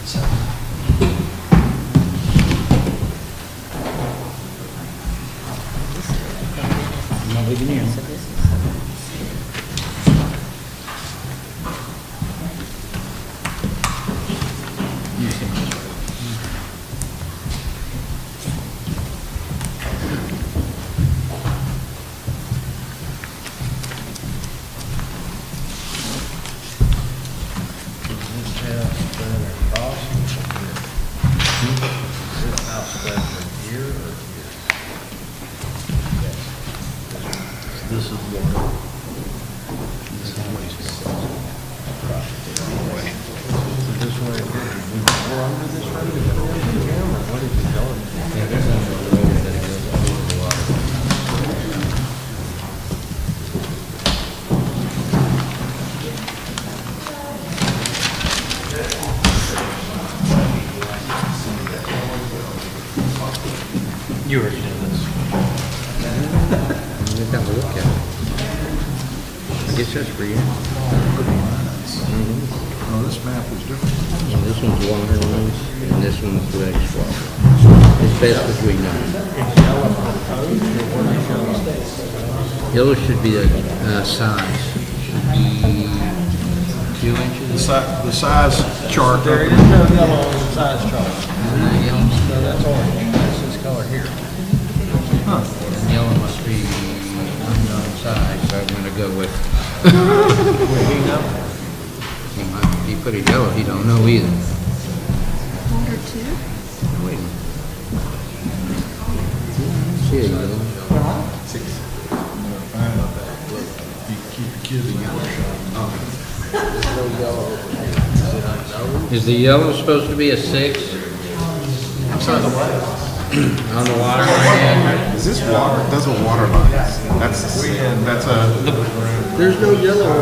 I'm not leaving you. This is water. This way, we're under this road, is that where we're going, or what is it going? Yeah, there's another road that goes over the water. You already did this. Let me have a look at it. I guess that's for you. Oh, this map is different. And this one's water lines, and this one's wastewater. As best as we know. Yellow should be the size. Should be 2 inches. The size chart. There is no yellow on the size chart. And yellow, So that's orange. That's this color here. and yellow must be unknown size, so I'm gonna go with. If you put a yellow, he don't know either. Wonder too? Wait a minute. See a yellow? You keep your kids in yellow shot. Is the yellow supposed to be a 6? I'm sorry, the what? On the water line? Is this water? Those are water lines. That's a. There's no yellow.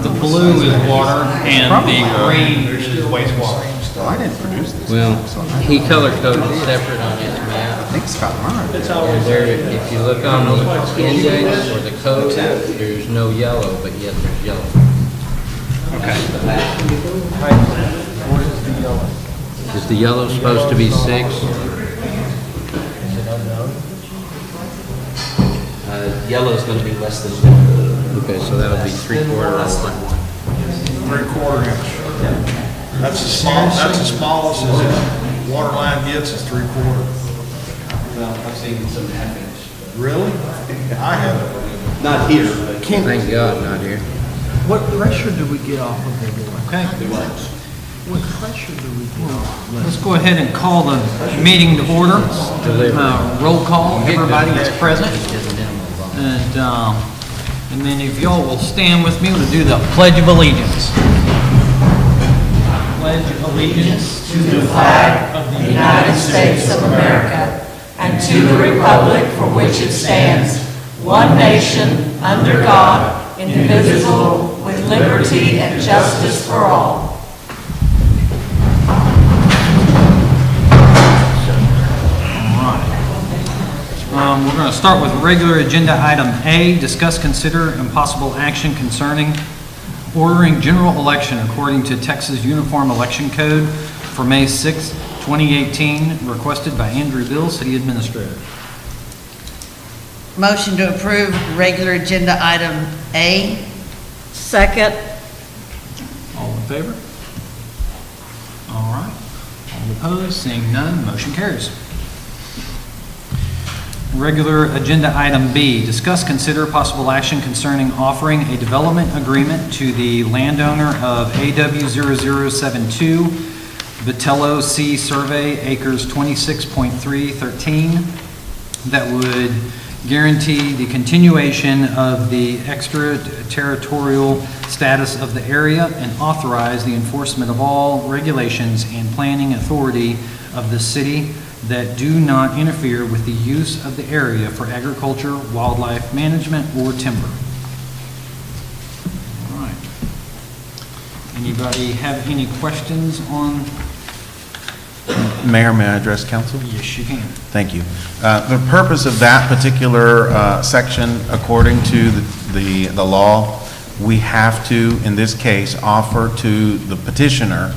The blue is water and the green is wastewater. Well, I didn't produce this. Well, so I he color coded separate on his map. think Scott Murray. And there, if you look on the index or the code, there's no yellow, but yet there's yellow. What is the yellow? Is the yellow supposed to be 6? Is it unknown? Yellow's going to be less than 1. Okay, so that'll be 3/4 Less than or 1. 3/4 inch. That's the smallest as the water line gets is 3/4. Well, I've seen some half inch. Really? I haven't. Not here, but Thank God, not here. What pressure do we get off of the door? Okay, What pressure do we get off? let's go ahead and call the meeting to order. Roll call, everybody is present. And then if y'all will stand with me, we'll do the Pledge of Allegiance. Pledge of Allegiance to the flag of the United States of America and to the republic for which it stands, one nation, under God, indivisible, with liberty and justice for all. We're going to start with regular agenda item A, discuss, consider, and possible action concerning ordering general election according to Texas Uniform Election Code for May 6, 2018, requested by Andrew Bill, City Administrator. Motion to approve regular agenda item A. Second. All in favor? All right. All opposed? Seeing none, motion carries. Regular agenda item B, discuss, consider possible action concerning offering a development agreement to the landowner of AW0072, Vitello C Survey, acres 26.313, that would guarantee the continuation of the extraterritorial status of the area and authorize the enforcement of all regulations and planning authority of the city that do not interfere with the use of the area for agriculture, wildlife management, or timber. All right. Anybody have any questions on? Mayor, may I address council? Yes, you can. Thank you. The purpose of that particular section, according to the law, we have to, in this case, offer to the petitioner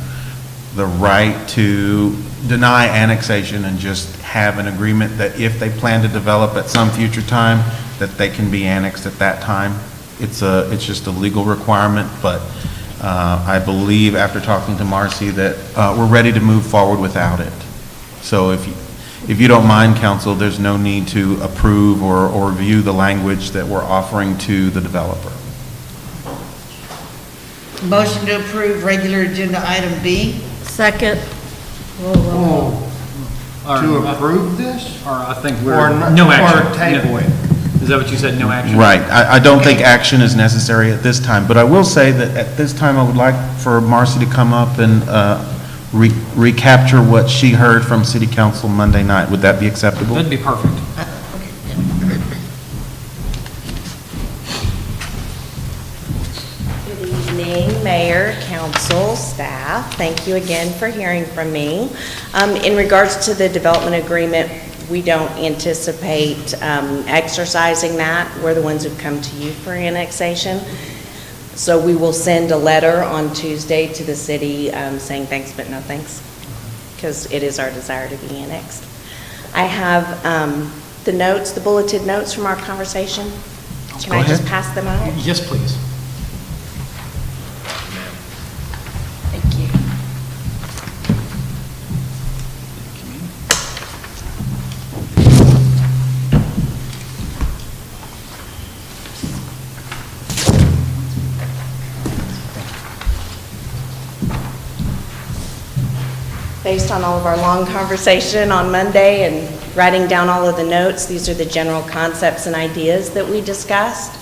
the right to deny annexation and just have an agreement that if they plan to develop at some future time, that they can be annexed at that time. It's just a legal requirement, but I believe after talking to Marcy that we're ready to move forward without it. So if you don't mind, council, there's no need to approve or review the language that we're offering to the developer. Motion to approve regular agenda item B. Second. To approve this? Or I think Or we're, not- no or action. table it. Is that what you said, no action? Right. I don't think action is necessary at this time, but I will say that at this time, I would like for Marcy to come up and recapture what she heard from City Council Monday night. Would that be acceptable? That'd be perfect. Good evening, Mayor, Council, staff. Thank you again for hearing from me. In regards to the development agreement, we don't anticipate exercising that. We're the ones who've come to you for annexation. So we will send a letter on Tuesday to the city saying thanks but no thanks, because it is our desire to be annexed. I have the notes, the bulleted notes from our conversation. Can Go I just ahead. pass them out? Yes, please. Thank you. Based on all of our long conversation on Monday and writing down all of the notes, these are the general concepts and ideas that we discussed.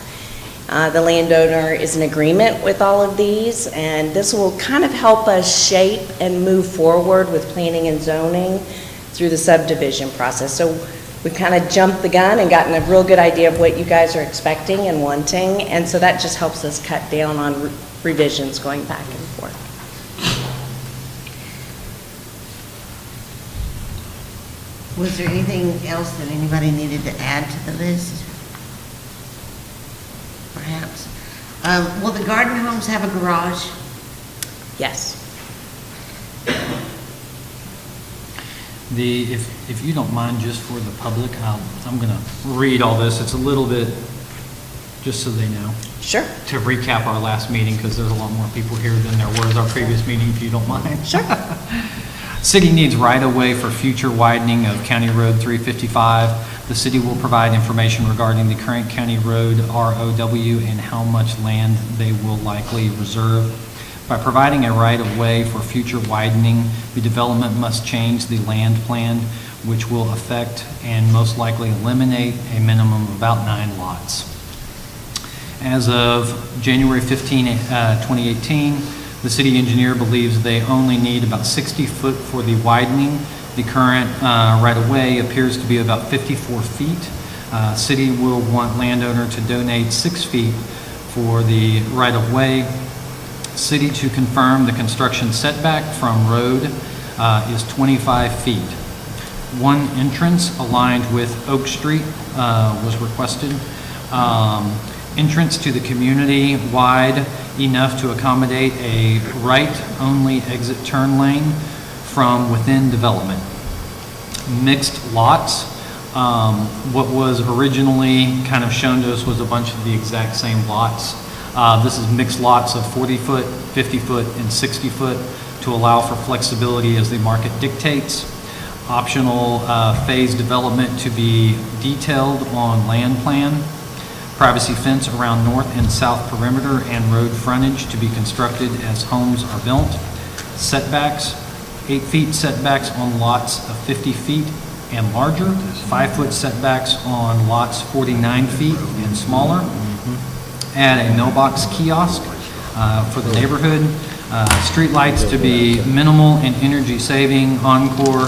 The landowner is in agreement with all of these, and this will kind of help us shape and move forward with planning and zoning through the subdivision process. So we've kind of jumped the gun and gotten a real good idea of what you guys are expecting and wanting, and so that just helps us cut down on revisions going back and forth. Was there anything else that anybody needed to add to the list? Perhaps. Will the garden homes have a garage? Yes. If you don't mind, just for the public, I'm going to read all this. It's a little bit, just so they know, Sure. to recap our last meeting, because there's a lot more people here than there was our previous meeting, if you don't mind. Sure. City needs right-of-way for future widening of County Road 355. The city will provide information regarding the current County Road ROW and how much land they will likely reserve. By providing a right-of-way for future widening, the development must change the land plan, which will affect and most likely eliminate a minimum of about 9 lots. As of January 15, 2018, the city engineer believes they only need about 60 foot for the widening. The current right-of-way appears to be about 54 feet. City will want landowner to donate 6 feet for the right-of-way. City to confirm the construction setback from road is 25 feet. One entrance aligned with Oak Street was requested. Entrance to the community wide enough to accommodate a right-only exit turn lane from within development. Mixed lots. What was originally kind of shown to us was a bunch of the exact same lots. This is mixed lots of 40 foot, 50 foot, and 60 foot to allow for flexibility as the market dictates. Optional phase development to be detailed on land plan. Privacy fence around north and south perimeter and road frontage to be constructed as homes are built. Setbacks, 8 feet setbacks on lots of 50 feet and larger, 5 foot setbacks on lots 49 feet and smaller. Add a no-box kiosk for the neighborhood. Street lights to be minimal and energy saving. Encore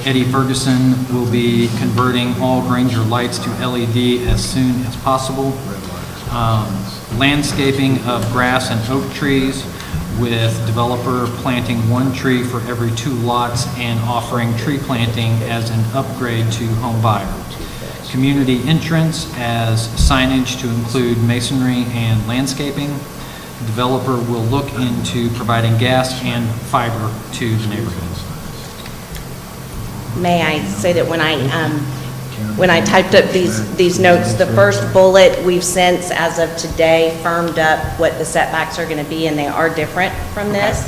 Eddie Ferguson will be converting all Granger lights to LED as soon as possible. Landscaping of grass and oak trees, with developer planting 1 tree for every 2 lots and offering tree planting as an upgrade to home buyer. Community entrance as signage to include masonry and landscaping. developer will look into providing gas and fiber to the neighborhoods. May I say that when I typed up these notes, the first bullet, we've since, as of today, firmed up what the setbacks are going to be, and they are different from this.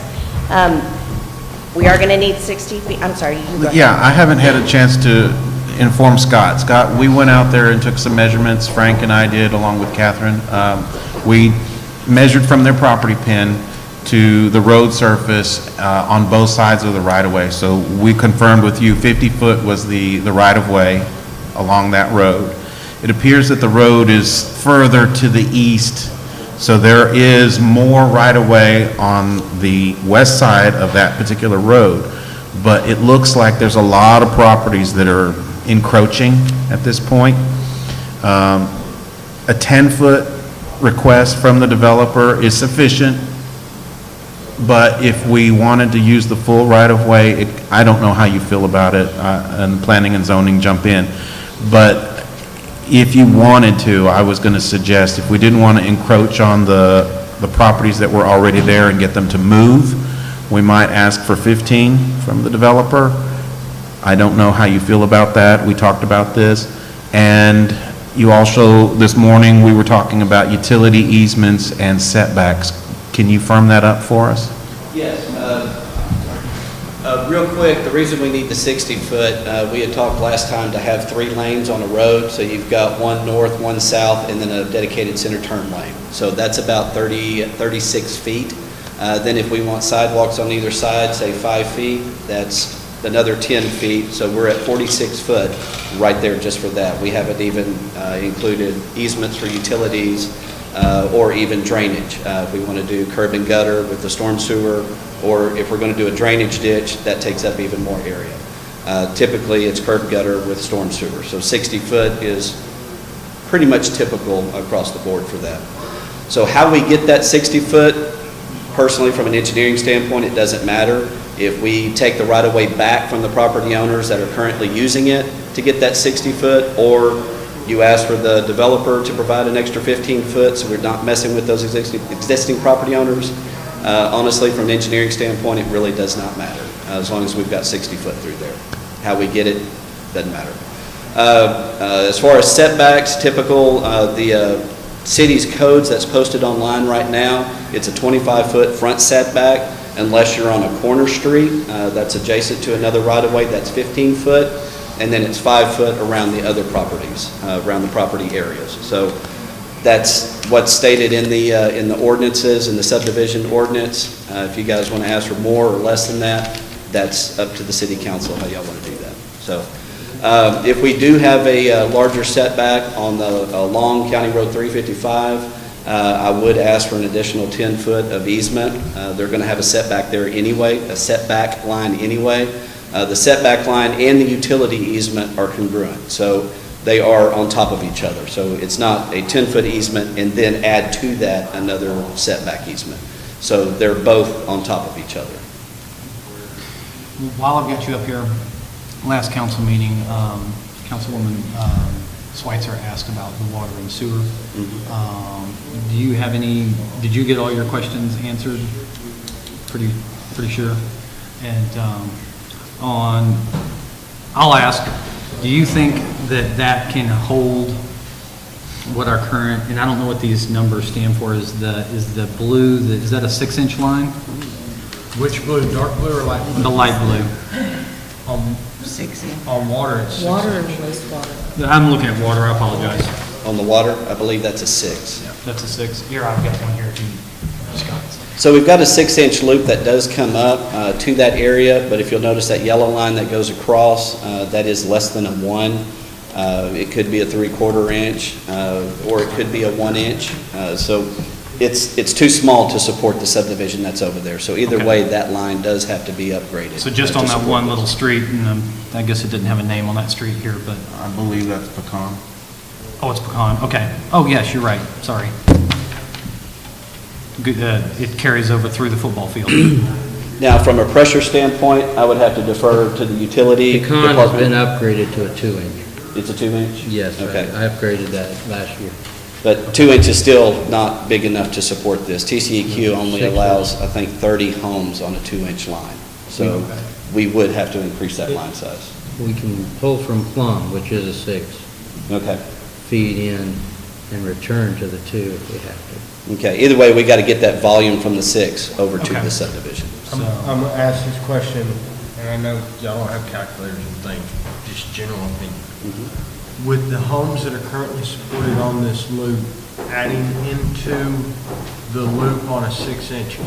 We are going to need 60 feet, I'm sorry, you go ahead. Yeah, I haven't had a chance to inform Scott. Scott, we went out there and took some measurements, Frank and I did, along with Catherine. We measured from their property pin to the road surface on both sides of the right-of-way. So we confirmed with you 50 foot was the right-of-way along that road. It appears that the road is further to the east, so there is more right-of-way on the west side of that particular road. But it looks like there's a lot of properties that are encroaching at this point. A 10-foot request from the developer is sufficient, but if we wanted to use the full right-of-way, I don't know how you feel about it, and planning and zoning jump in, but if you wanted to, I was going to suggest, if we didn't want to encroach on the properties that were already there and get them to move, we might ask for 15 from the developer. I don't know how you feel about that. We talked about this. And you also, this morning, we were talking about utility easements and setbacks. Can you firm that up for us? Yes. Real quick, the reason we need the 60-foot, we had talked last time to have 3 lanes on a road, so you've got one north, one south, and then a dedicated center turn lane. So that's about 36 feet. Then if we want sidewalks on either side, say 5 feet, that's another 10 feet. So we're at 46 foot right there just for that. We haven't even included easements for utilities or even drainage. If we want to do curb and gutter with the storm sewer, or if we're going to do a drainage ditch, that takes up even more area. Typically, it's curb gutter with storm sewer. So 60 foot is pretty much typical across the board for that. So how we get that 60 foot, personally, from an engineering standpoint, it doesn't matter. If we take the right-of-way back from the property owners that are currently using it to get that 60 foot, or you ask for the developer to provide an extra 15 foot, so we're not messing with those existing property owners, honestly, from an engineering standpoint, it really does not matter, as long as we've got 60 foot through there. How we get it, doesn't matter. As far as setbacks, typical, the city's codes that's posted online right now, it's a 25-foot front setback unless you're on a corner street that's adjacent to another right-of-way, that's 15 foot, and then it's 5 foot around the other properties, around the property areas. So that's what's stated in the ordinances, in the subdivision ordinance. If you guys want to ask for more or less than that, that's up to the city council how y'all want to do that. So if we do have a larger setback on the along County Road 355, I would ask for an additional 10 foot of easement. They're going to have a setback there anyway, a setback line anyway. The setback line and the utility easement are congruent, so they are on top of each other. So it's not a 10-foot easement and then add to that another setback easement. So they're both on top of each other. While I've got you up here, last council meeting, Councilwoman Schweitzer asked about the water and sewer. Do you have any, did you get all your questions answered? Pretty sure. And I'll ask, do you think that can hold what our current, and I don't know what these numbers stand for, is the blue, is that a 6-inch line? Which blue, dark blue or light blue? The light blue. 60. On water, it's 6 Water and inch. wastewater. I'm looking at water, I apologize. On the water, I believe that's a 6. Yeah, that's a 6. Here, I've got one here too, Scott. So we've got a 6-inch loop that does come up to that area, but if you'll notice that yellow line that goes across, that is less than a 1. It could be a 3/4 inch, or it could be a 1 inch. So it's too small to support the subdivision that's over there. So either Okay. way, that line does have to be upgraded. So just to on that support one this. little street, and I guess it didn't have a name on that street here, but, I believe that's pecan. oh, it's Pecan, okay. Oh, yes, you're right, sorry. Good, it carries over through the football field. Now, from a pressure standpoint, I would have to defer to the utility Pecan has been department. upgraded to a 2-inch. It's a 2-inch? Yes, Okay. I upgraded that last year. But 2 inch is still not big enough to support this. TCEQ only allows, I think, 30 homes on a 2-inch line. So we would have to increase that line size. We can pull from Plum, which is a 6, Okay. feed in and return to the 2 if we have to. Okay, either way, we got to get that volume from the 6 over to Okay. the subdivision. I'm gonna ask this question, and I know y'all don't have calculators and things, just general opinion. With the homes that are currently supported on this loop, adding into the loop on a 6-inch,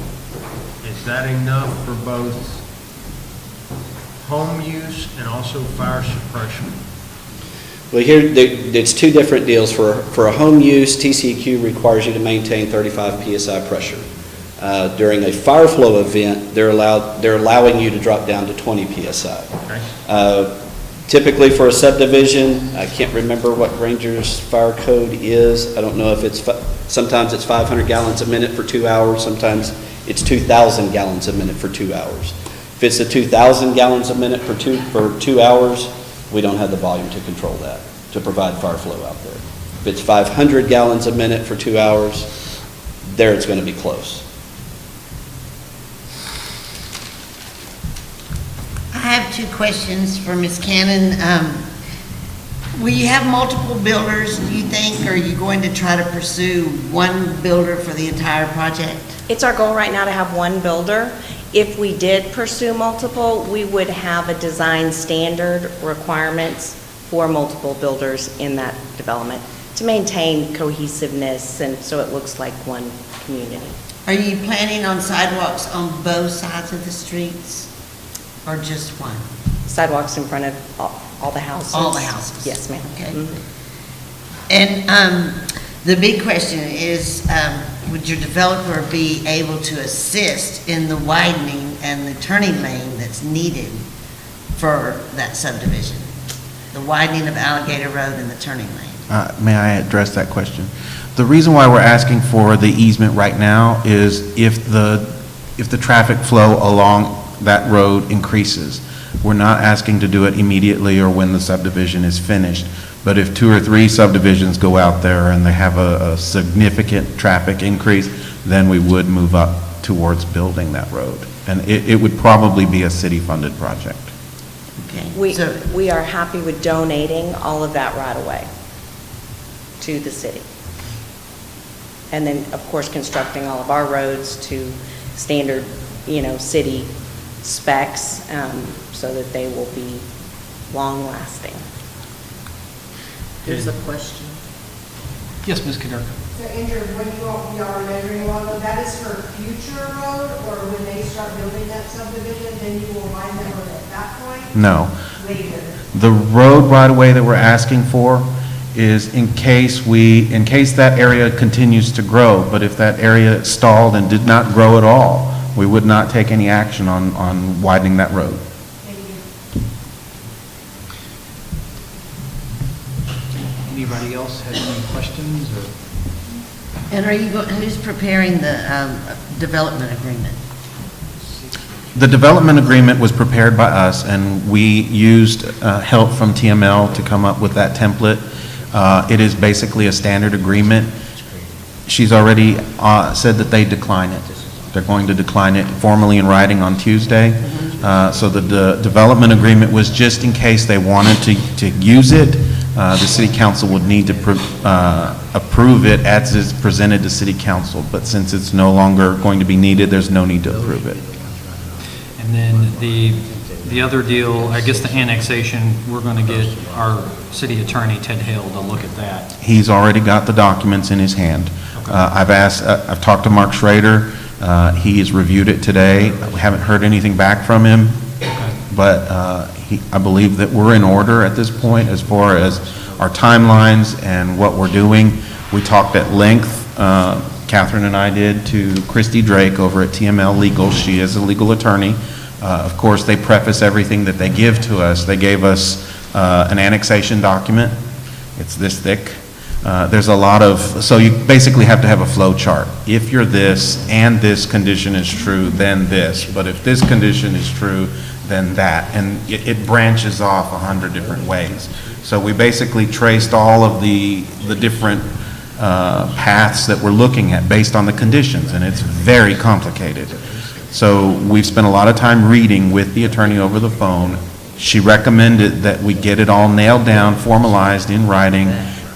is that enough for both home use and also fire suppression? Well, here, it's two different deals. For a home use, TCEQ requires you to maintain 35 PSI pressure. During a fire flow event, they're allowing you to drop down to 20 PSI. Okay. Typically for a subdivision, I can't remember what Granger's fire code is. I don't know if it's, sometimes it's 500 gallons a minute for 2 hours, sometimes it's 2,000 gallons a minute for 2 hours. If it's a 2,000 gallons a minute for 2 hours, we don't have the volume to control that, to provide fire flow out there. If it's 500 gallons a minute for 2 hours, there it's going to be close. I have 2 questions for Ms. Cannon. Will you have multiple builders, do you think, or are you going to try to pursue one builder for the entire project? It's our goal right now to have one builder. If we did pursue multiple, we would have a design standard requirements for multiple builders in that development to maintain cohesiveness and so it looks like one community. Are you planning on sidewalks on both sides of the streets, or just one? Sidewalks in front of all the houses. All the houses? Yes, ma'am. Okay. Mhm. And the big question is, would your developer be able to assist in the widening and the turning lane that's needed for that subdivision? The widening of Alligator Road and the turning lane? May I address that question? The reason why we're asking for the easement right now is if the traffic flow along that road increases. We're not asking to do it immediately or when the subdivision is finished. But if 2 or 3 subdivisions go out there and they have a significant traffic increase, then we would move up towards building that road. And it would probably be a city-funded project. Okay. So, We are happy with donating all of that right away to the city. And then, of course, constructing all of our roads to standard, city specs, so that they will be long-lasting. There's a question. Yes, Ms. Kadirka. So Andrew, when you are measuring along, that is for future road, or when they start building that subdivision, then you will widen the road at that point? No. Later? The road right-of-way that we're asking for is in case that area continues to grow, but if that area stalled and did not grow at all, we would not take any action on widening that road. Thank you. Anybody else have any questions or? and who's preparing the development agreement? The development agreement was prepared by us, and we used help from TML to come up with that template. It is basically a standard agreement. She's already said that they decline it. They're going to decline it formally in writing on Tuesday. So the development agreement was just in case they wanted to use it. The city council would need to approve it as is presented to city council. But since it's no longer going to be needed, there's no need to approve it. And then the other deal, I guess the annexation, we're going to get our city attorney, Ted Hale, to look at that. He's already got the documents in his hand. I've talked to Mark Schrader. He has reviewed it today. We haven't heard anything back from him, but I believe that we're in order at this point as far as our timelines and what we're doing. We talked at length, Catherine and I did, to Christy Drake over at TML Legal. She is a legal attorney. Of course, they preface everything that they give to us. They gave us an annexation document. It's this thick. There's a lot of, so you basically have to have a flow chart. If you're this and this condition is true, then this. But if this condition is true, then that. And it branches off 100 different ways. So we basically traced all of the different paths that we're looking at based on the conditions, and it's very complicated. So we've spent a lot of time reading with the attorney over the phone. She recommended that we get it all nailed down, formalized in writing,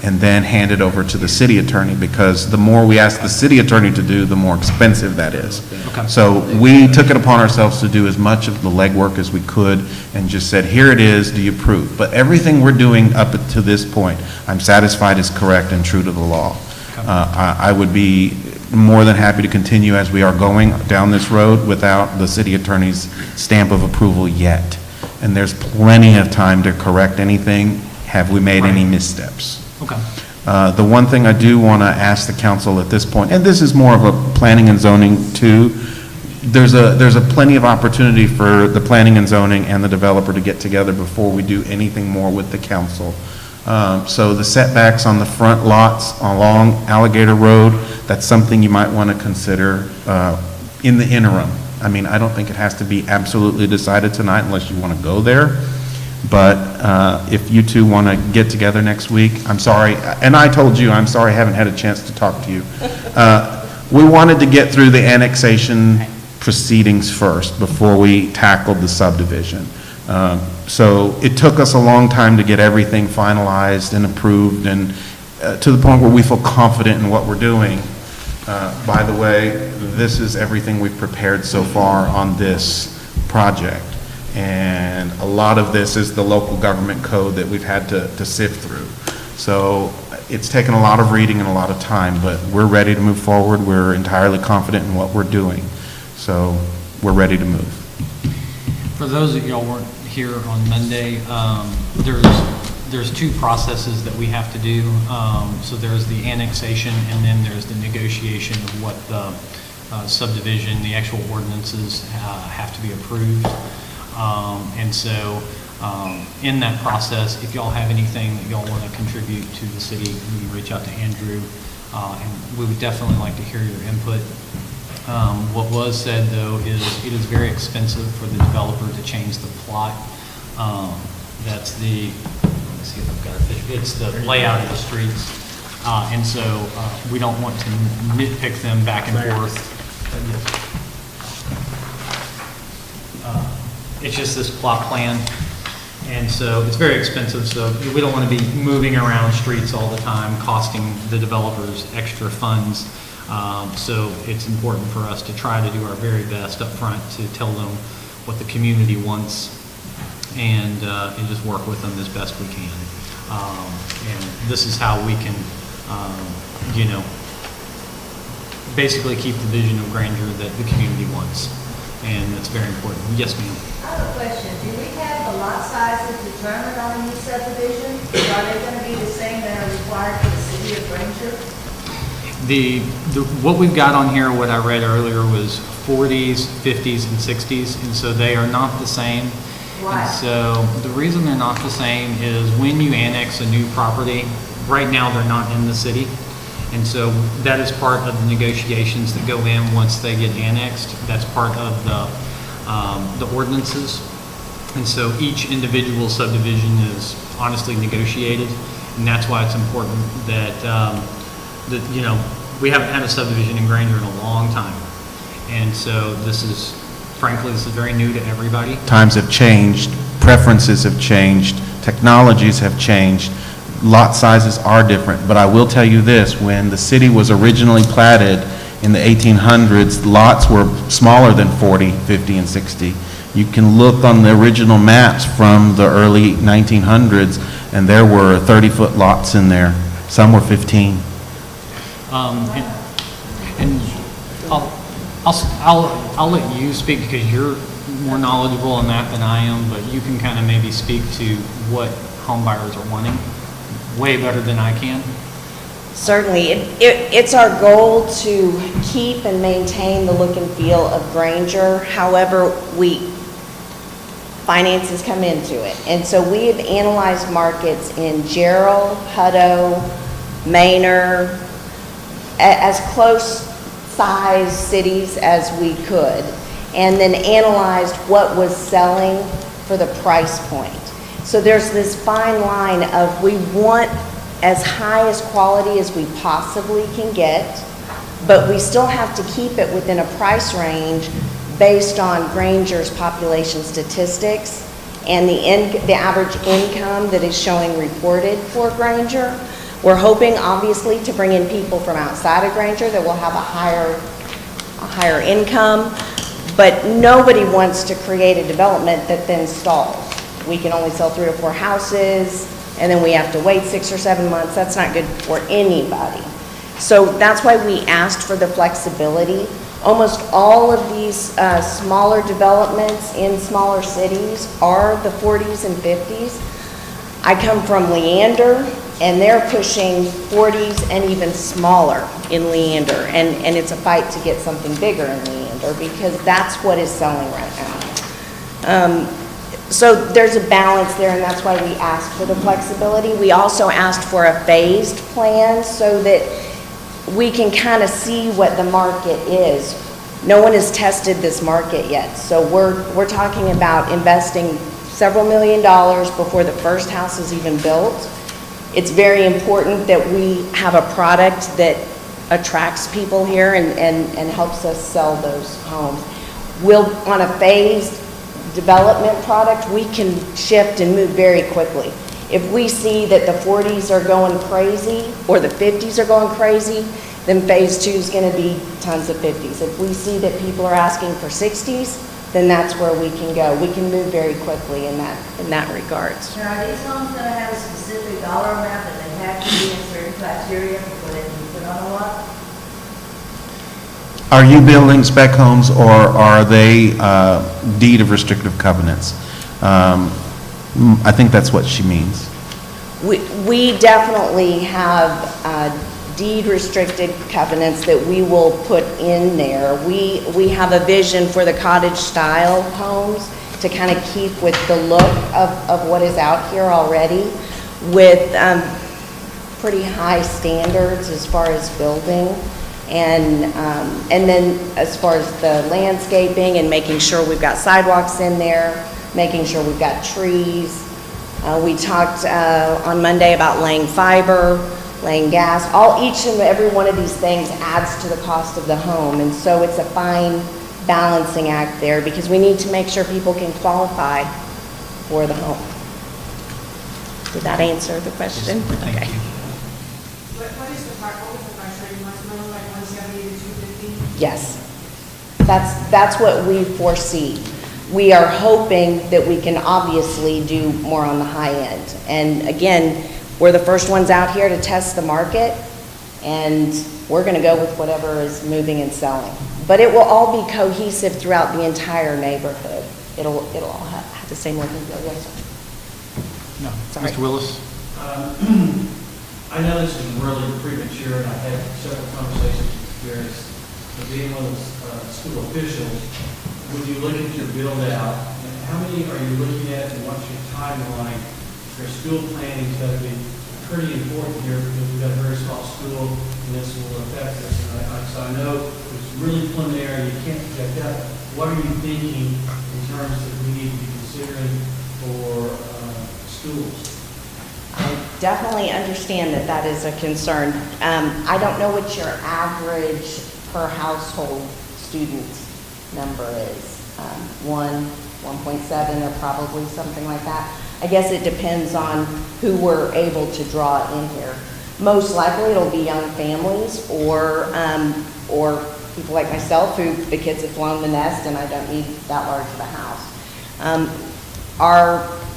and then hand it over to the city attorney, because the more we ask the city attorney to do, the more expensive that is. Okay. So we took it upon ourselves to do as much of the legwork as we could and just said, here it is, do you approve? But everything we're doing up to this point, I'm satisfied is correct and true to the law. I would be more than happy to continue as we are going down this road without the city attorney's stamp of approval yet. And there's plenty of time to correct anything. Have we made any missteps? Okay. The one thing I do want to ask the council at this point, and this is more of a planning and zoning too, there's a plenty of opportunity for the planning and zoning and the developer to get together before we do anything more with the council. So the setbacks on the front lots along Alligator Road, that's something you might want to consider in the interim. I mean, I don't think it has to be absolutely decided tonight unless you want to go there. But if you two want to get together next week, I'm sorry, and I told you, I'm sorry I haven't had a chance to talk to you. We wanted to get through the annexation proceedings first before we tackled the subdivision. So it took us a long time to get everything finalized and approved, and to the point where we feel confident in what we're doing. By the way, this is everything we've prepared so far on this project. And a lot of this is the local government code that we've had to sift through. So it's taken a lot of reading and a lot of time, but we're ready to move forward. We're entirely confident in what we're doing. So we're ready to move. For those of y'all weren't here on Monday, there's two processes that we have to do. So there's the annexation, and then there's the negotiation of what the subdivision, the actual ordinances have to be approved. And so in that process, if y'all have anything that y'all want to contribute to the city, you can reach out to Andrew, and we would definitely like to hear your input. What was said, though, is it is very expensive for the developer to change the plot. That's the, let me see if I've got it. It's the layout of the streets. And so we don't want to nitpick them back and forth. It's just this plot plan. And so it's very expensive, so we don't want to be moving around streets all the time, costing the developers extra funds. So it's important for us to try to do our very best up front to tell them what the community wants and just work with them as best we can. And this is how we can, basically keep the vision of grandeur that the community wants. And that's very important. Yes, ma'am. I have a question. Do we have the lot sizes determined on a new subdivision? Are they going to be the same that are required for the city of Granger? What we've got on here, what I read earlier, was 40s, 50s, and 60s, and so they are not the same. Why? And so the reason they're not the same is when you annex a new property, right now they're not in the city. And so that is part of the negotiations that go in once they get annexed. That's part of the ordinances. And so each individual subdivision is honestly negotiated. And that's why it's important that, we haven't had a subdivision in Granger in a long time. And so this is very new to everybody. Times have changed, preferences have changed, technologies have changed. Lot sizes are different, but I will tell you this, when the city was originally platted in the 1800s, lots were smaller than 40, 50, and 60. You can look on the original maps from the early 1900s, and there were 30-foot lots in there. Some were 15. And I'll let you speak because you're more knowledgeable on that than I am, but you can kind of maybe speak to what home buyers are wanting way better than I can. Certainly. It's our goal to keep and maintain the look and feel of Granger. However, finances come into it. And so we have analyzed markets in Gerald, Hutto, Manor, as close size cities as we could, and then analyzed what was selling for the price point. So there's this fine line of we want as high as quality as we possibly can get, but we still have to keep it within a price range based on Granger's population statistics and the average income that is showing reported for Granger. We're hoping, obviously, to bring in people from outside of Granger that will have a higher income, but nobody wants to create a development that then stalls. We can only sell 3 or 4 houses, and then we have to wait 6 or 7 months. That's not good for anybody. So that's why we asked for the flexibility. Almost all of these smaller developments in smaller cities are the 40s and 50s. I come from Leander, and they're pushing 40s and even smaller in Leander, and it's a fight to get something bigger in Leander because that's what is selling right now. So there's a balance there, and that's why we asked for the flexibility. We also asked for a phased plan so that we can kind of see what the market is. No one has tested this market yet, so we're talking about investing several $1 million before the first house is even built. It's very important that we have a product that attracts people here and helps us sell those homes. On a phased development product, we can shift and move very quickly. If we see that the 40s are going crazy or the 50s are going crazy, then phase 2 is going to be tons of 50s. If we see that people are asking for 60s, then that's where we can go. We can move very quickly in that regards. Now, are these homes gonna have a specific dollar amount that they have to be in certain criteria before they can be put on a lot? Are you building spec homes, or are they deed of restrictive covenants? I think that's what she means. We definitely have deed restricted covenants that we will put in there. We have a vision for the cottage style homes to kind of keep with the look of what is out here already with pretty high standards as far as building. And then as far as the landscaping and making sure we've got sidewalks in there, making sure we've got trees. We talked on Monday about laying fiber, laying gas. Each and every one of these things adds to the cost of the home. And so it's a fine balancing act there because we need to make sure people can qualify for the home. Did that answer the question? Thank Okay. you. What is the price, what was the price range, must know, like 170 to 250? Yes. That's what we foresee. We are hoping that we can obviously do more on the high end. And again, we're the first ones out here to test the market, and we're going to go with whatever is moving and selling. But it will all be cohesive throughout the entire neighborhood. It'll all have the same look and feel. Yes, sir. No. Sorry. Mr. Willis? I know this is really premature, and I've had several conversations with various, but being one of the school officials, when you look at your build out, how many are you looking at and what's your timeline? For school planning is going to be pretty important here because we've got a very small school and this will affect us. So I know it's really preliminary, you can't project out. What are you thinking in terms that we need to be considering for schools? I definitely understand that that is a concern. I don't know what your average per household student number is. 1.7 or probably something like that. I guess it depends on who we're able to draw in here. Most likely it'll be young families or people like myself who the kids have flown the nest and I don't need that large of a house.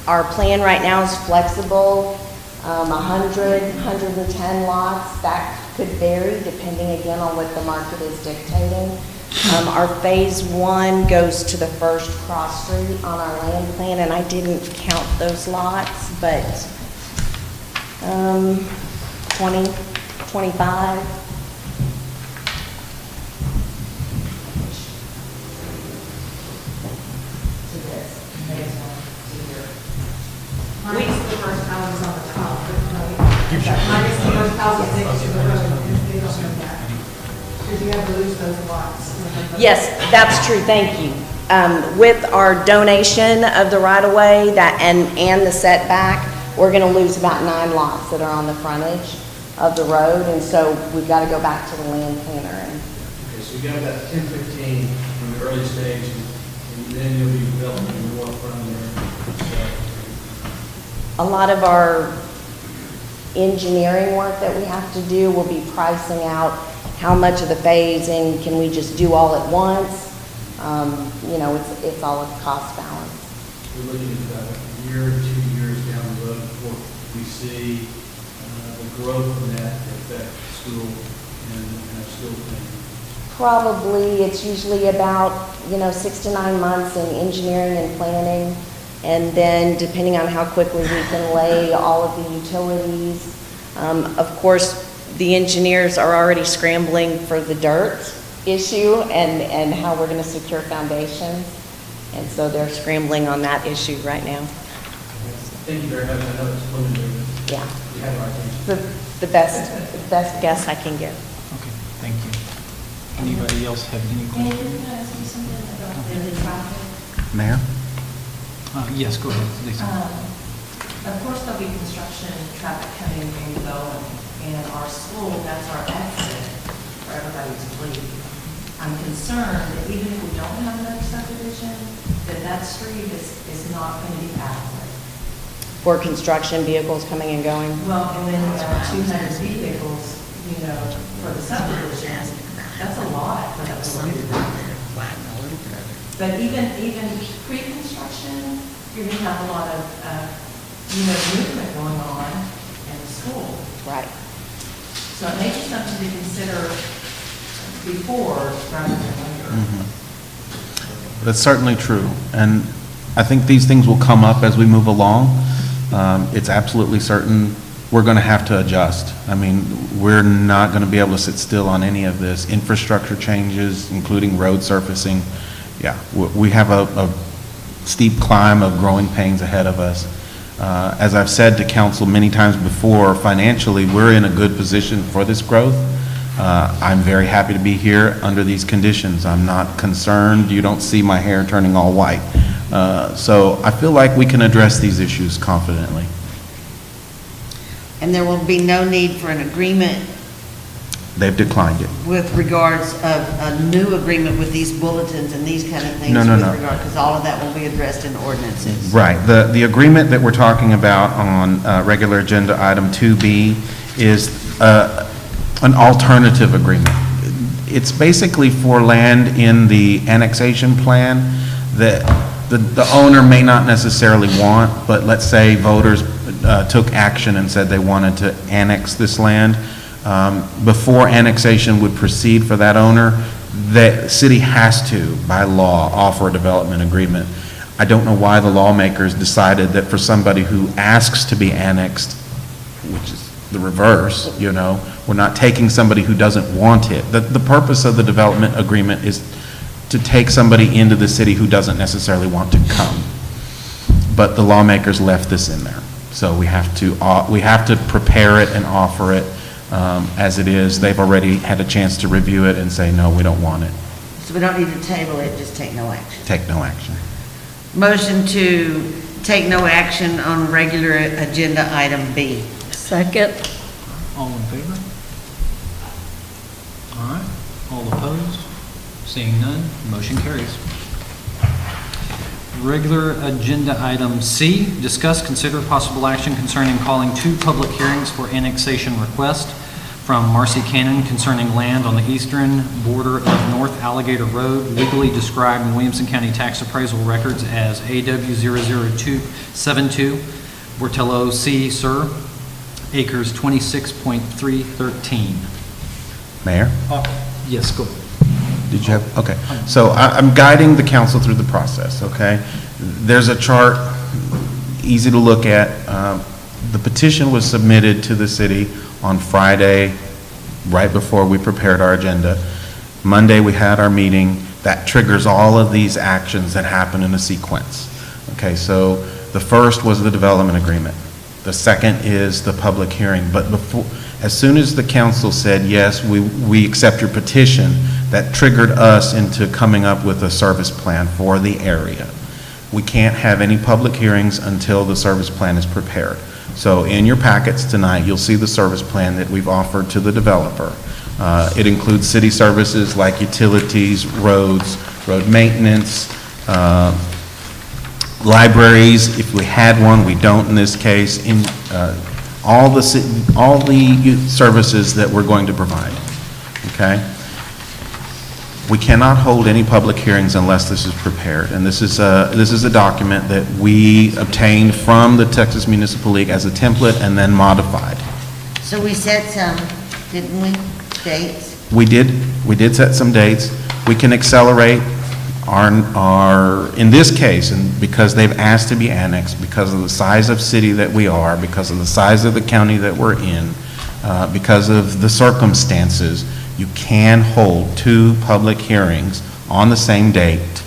Our plan right now is flexible, 100, 110 lots. That could vary depending again on what the market is dictating. Our phase 1 goes to the first cross street on our land plan, and I didn't count those lots, but 20, 25. To this, phase 1 to here. Mine is the first house on the top, but mine is the first house next to the road, and they don't know that. Because you have to lose those lots. Yes, that's true, thank you. With our donation of the right-of-way and the setback, we're going to lose about 9 lots that are on the frontage of the road, and so we've got to go back to the land planner. And Okay, so you got about 10, 15 from the early stage, and then you'll be developing more from there. a lot of our engineering work that we have to do will be pricing out how much of the phase-in can we just do all at once. You know, it's all a cost balance. We're looking at about a year, 2 years down the road before we see the growth from that affect school and our school plan. Probably, it's usually about, 6 to 9 months in engineering and planning. And then depending on how quickly we can lay all of the utilities. Of course, the engineers are already scrambling for the dirt issue and how we're going to secure foundations. And so they're scrambling on that issue right now. Thank you very much. I know it's preliminary. Yeah. You have our attention. The best guess I can give. Okay, thank you. Anybody else have any questions? Mayor? Yes, go ahead, Lisa. Of course, there'll be construction, traffic coming and going, and our school, that's our exit for everybody to leave. I'm concerned that even if we don't have another subdivision, that street is not going to be adequate. For construction vehicles coming and going. Well, and then 200 vehicles, for the subdivision, that's a lot for that one. But even pre-construction, you're going to have a lot of, movement going on in the school. Right. So it may be something to consider before rather than later. That's certainly true. And I think these things will come up as we move along. It's absolutely certain we're going to have to adjust. I mean, we're not going to be able to sit still on any of this. Infrastructure changes, including road surfacing. Yeah, we have a steep climb of growing pains ahead of us. As I've said to council many times before, financially, we're in a good position for this growth. I'm very happy to be here under these conditions. I'm not concerned. You don't see my hair turning all white. So I feel like we can address these issues confidently. And there will be no need for an agreement They've declined it. with regards of a new agreement with these bulletins and these kind of things? No. Because all of that will be addressed in ordinances. Right. The agreement that we're talking about on regular agenda item 2B is an alternative agreement. It's basically for land in the annexation plan that the owner may not necessarily want, but let's say voters took action and said they wanted to annex this land. Before annexation would proceed for that owner, the city has to, by law, offer a development agreement. I don't know why the lawmakers decided that for somebody who asks to be annexed, which is the reverse, we're not taking somebody who doesn't want it. The purpose of the development agreement is to take somebody into the city who doesn't necessarily want to come. But the lawmakers left this in there. So we have to prepare it and offer it as it is. They've already had a chance to review it and say, no, we don't want it. So we don't need to table it, just take no action. Take no action. Motion to take no action on regular agenda item B. Second. All in favor? All right, all opposed? Seeing none, motion carries. Regular agenda item C, discuss, consider possible action concerning calling 2 public hearings for annexation request from Marcy Cannon concerning land on the eastern border of North Alligator Road, legally described in Williamson County Tax Appraisal Records as AW00272, Bortello C. Sir, acres 26.313. Mayor? Yes, go ahead. Did you have, okay. So I'm guiding the council through the process, okay? There's a chart, easy to look at. The petition was submitted to the city on Friday, right before we prepared our agenda. Monday, we had our meeting. That triggers all of these actions that happen in a sequence. Okay, so the first was the development agreement. The second is the public hearing. But as soon as the council said, yes, we accept your petition, that triggered us into coming up with a service plan for the area. We can't have any public hearings until the service plan is prepared. So in your packets tonight, you'll see the service plan that we've offered to the developer. It includes city services like utilities, roads, road maintenance, libraries, if we had one, we don't in this case, in all the services that we're going to provide, okay? We cannot hold any public hearings unless this is prepared, and this is a document that we obtained from the Texas Municipal League as a template and then modified. So we set some, didn't we, dates? We did set some dates. We can accelerate our, in this case, and because they've asked to be annexed, because of the size of city that we are, because of the size of the county that we're in, because of the circumstances, you can hold 2 public hearings on the same date,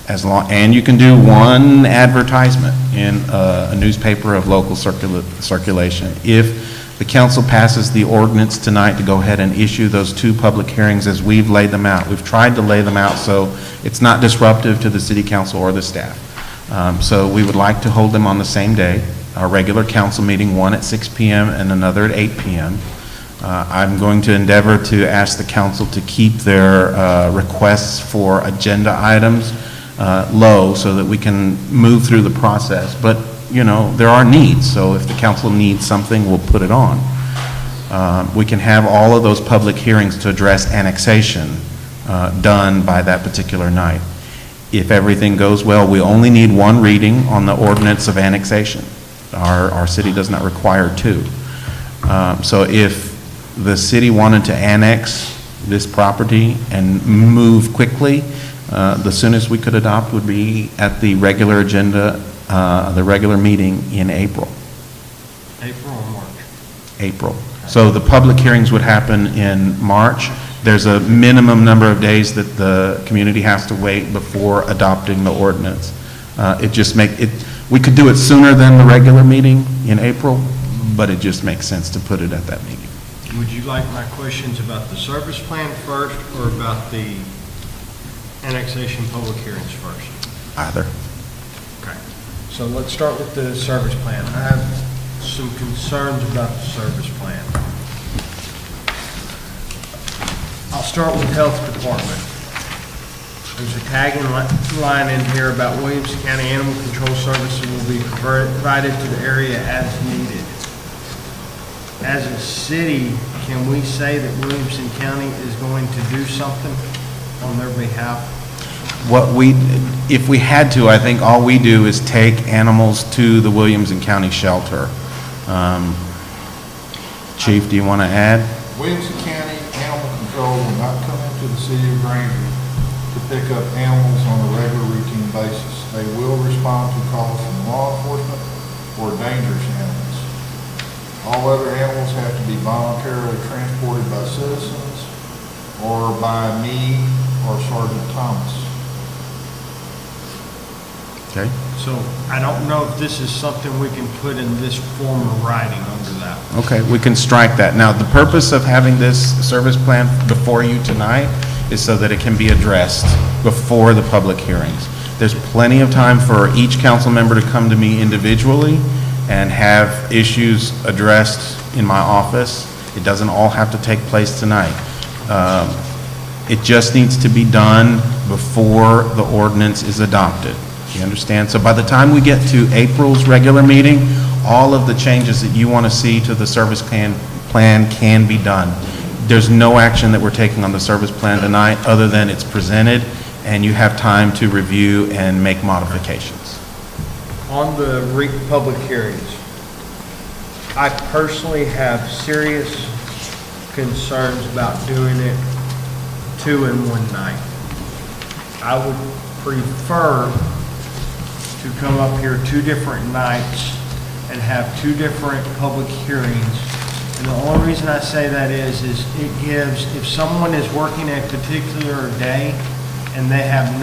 and you can do 1 advertisement in a newspaper of local circulation. If the council passes the ordinance tonight to go ahead and issue those 2 public hearings as we've laid them out. We've tried to lay them out so it's not disruptive to the city council or the staff. So we would like to hold them on the same day, our regular council meeting, one at 6 p.m. and another at 8 p.m. I'm going to endeavor to ask the council to keep their requests for agenda items low so that we can move through the process. But you know, there are needs, so if the council needs something, we'll put it on. We can have all of those public hearings to address annexation done by that particular night. If everything goes well, we only need 1 reading on the ordinance of annexation. Our city does not require 2. So if the city wanted to annex this property and move quickly, the soonest we could adopt would be at the regular agenda, the regular meeting in April. April or March? April. So the public hearings would happen in March. There's a minimum number of days that the community has to wait before adopting the ordinance. We could do it sooner than the regular meeting in April, but it just makes sense to put it at that meeting. Would you like my questions about the service plan first or about the annexation public hearings first? Either. Okay. So let's start with the service plan. I have some concerns about the service plan. I'll start with Health Department. There's a tagging line in here about Williamson County Animal Control Services will be provided to the area as needed. As a city, can we say that Williamson County is going to do something on their behalf? If we had to, I think all we do is take animals to the Williamson County shelter. Chief, do you want to add? Williamson County Animal Control will not come into the city of Granger to pick up animals on a regular routine basis. They will respond to calls from law enforcement or dangerous animals. All other animals have to be voluntarily transported by citizens or by me or Sergeant Thomas. Okay. So I don't know if this is something we can put in this form of writing under that. Okay, we can strike that. Now, the purpose of having this service plan before you tonight is so that it can be addressed before the public hearings. There's plenty of time for each council member to come to me individually and have issues addressed in my office. It doesn't all have to take place tonight. It just needs to be done before the ordinance is adopted. You understand? So by the time we get to April's regular meeting, all of the changes that you want to see to the service plan can be done. There's no action that we're taking on the service plan tonight other than it's presented and you have time to review and make modifications. On the public hearings, I personally have serious concerns about doing it 2 in 1 night. I would prefer to come up here 2 different nights and have 2 different public hearings. And the only reason I say that is it gives, if someone is working a particular day and they have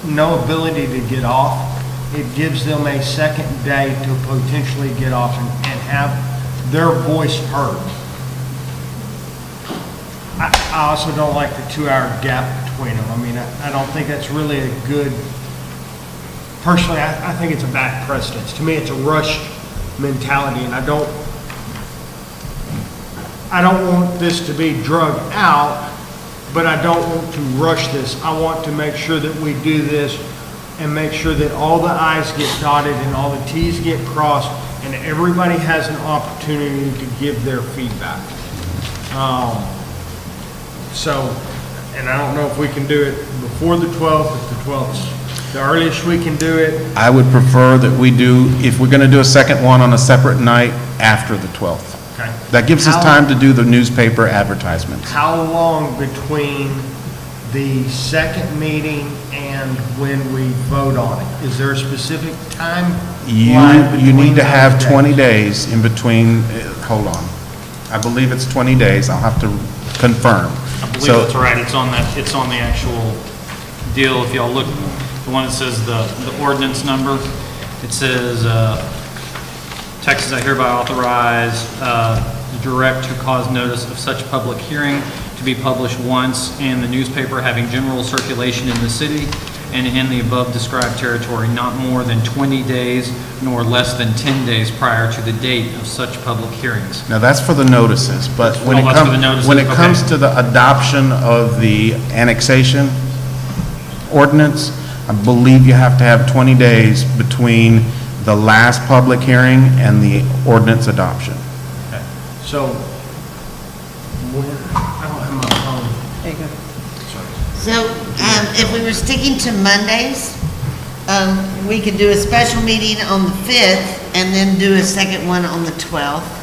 no ability to get off, it gives them a second day to potentially get off and have their voice heard. I also don't like the 2-hour gap between them. I mean, I don't think that's really a good, personally, I think it's a bad precedence. To me, it's a rushed mentality, and I don't want this to be drug out, but I don't want to rush this. I want to make sure that we do this and make sure that all the i's get dotted and all the t's get crossed, and everybody has an opportunity to give their feedback. And I don't know if we can do it before the 12th, if the 12th's the earliest we can do it. I would prefer that we do, if we're going to do a second one on a separate night, after the 12th. Okay. That gives us time to do the newspaper advertisements. How long between the second meeting and when we vote on it? Is there a specific time? You need to have 20 days in between, hold on. I believe it's 20 days. I'll have to confirm. I believe that's right, it's on the actual deal, if y'all look, the one that says the ordinance number, it says, Texas, I hereby authorize the direct to cause notice of such public hearing to be published once in the newspaper having general circulation in the city and in the above described territory, not more than 20 days nor less than 10 days prior to the date of such public hearings. Now, that's for the notices, but when Oh, that's for the notices, when it okay. comes to the adoption of the annexation ordinance, I believe you have to have 20 days between the last public hearing and the ordinance adoption. So, when, I don't have my phone. There you go. So, if we were sticking to Mondays, we could do a special meeting on the 5th and then do a second one on the 12th.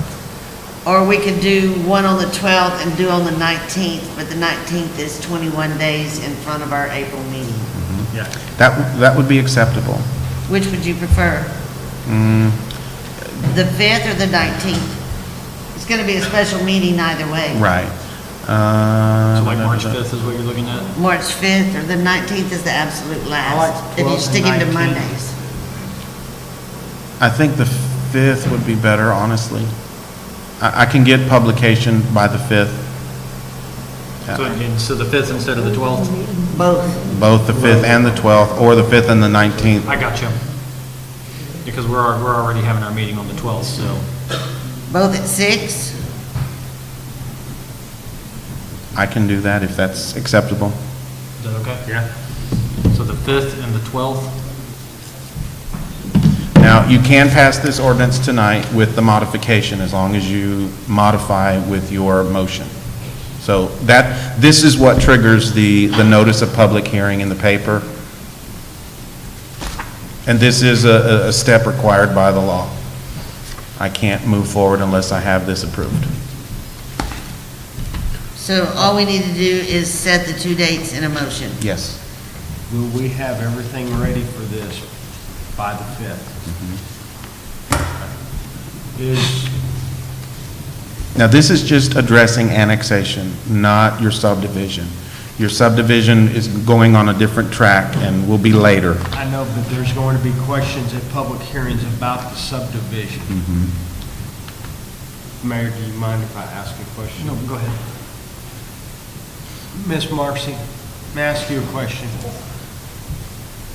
Or we could do one on the 12th and do on the 19th, but the 19th is 21 days in front of our April meeting. Yeah. That would be acceptable. Which would you prefer? The 5th or the 19th? It's going to be a special meeting either way. Right. So like March 5th is what you're looking at? March 5th or the 19th is the absolute last, if you're 12th and sticking to 19th. Mondays. I think the 5th would be better, honestly. I can get publication by the 5th. So the 5th instead of the 12th? Both. Both the 5th and the 12th, or the 5th and the 19th. I got you. Because we're already having our meeting on the 12th, so. Both at 6? I can do that if that's acceptable. Is that okay? Yeah. So the 5th and the 12th? Now, you can pass this ordinance tonight with the modification, as long as you modify with your motion. So this is what triggers the notice of public hearing in the paper. And this is a step required by the law. I can't move forward unless I have this approved. So all we need to do is set the 2 dates in a motion. Yes. Will we have everything ready for this by the 5th? Now, this is just addressing annexation, not your subdivision. Your subdivision is going on a different track and will be later. I know, but there's going to be questions at public hearings about the subdivision. Mayor, do you mind if I ask a question? No, go ahead. Ms. Marcy, may I ask you a question?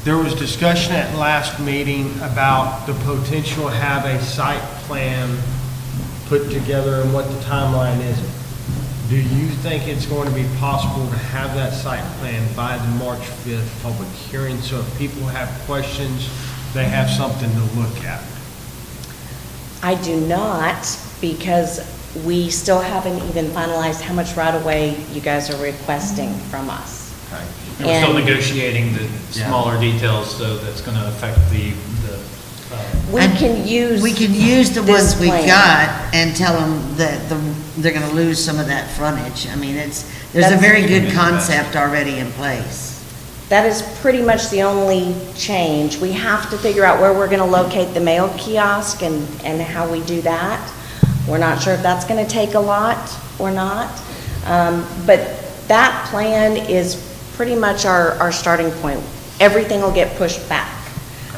There was discussion at last meeting about the potential to have a site plan put together and what the timeline is. Do you think it's going to be possible to have that site plan by the March 5th public hearing? So if people have questions, they have something to look at? I do not, because we still haven't even finalized how much right-of-way you guys are requesting from us. And we're still And- negotiating the smaller details, so that's going to affect the We And can use. We can use the this ones we plan. got and tell them that they're gonna lose some of that frontage. I mean, there's a That's- very good concept already in place. That is pretty much the only change. We have to figure out where we're going to locate the mail kiosk and how we do that. We're not sure if that's going to take a lot or not. But that plan is pretty much our starting point. Everything will get pushed back.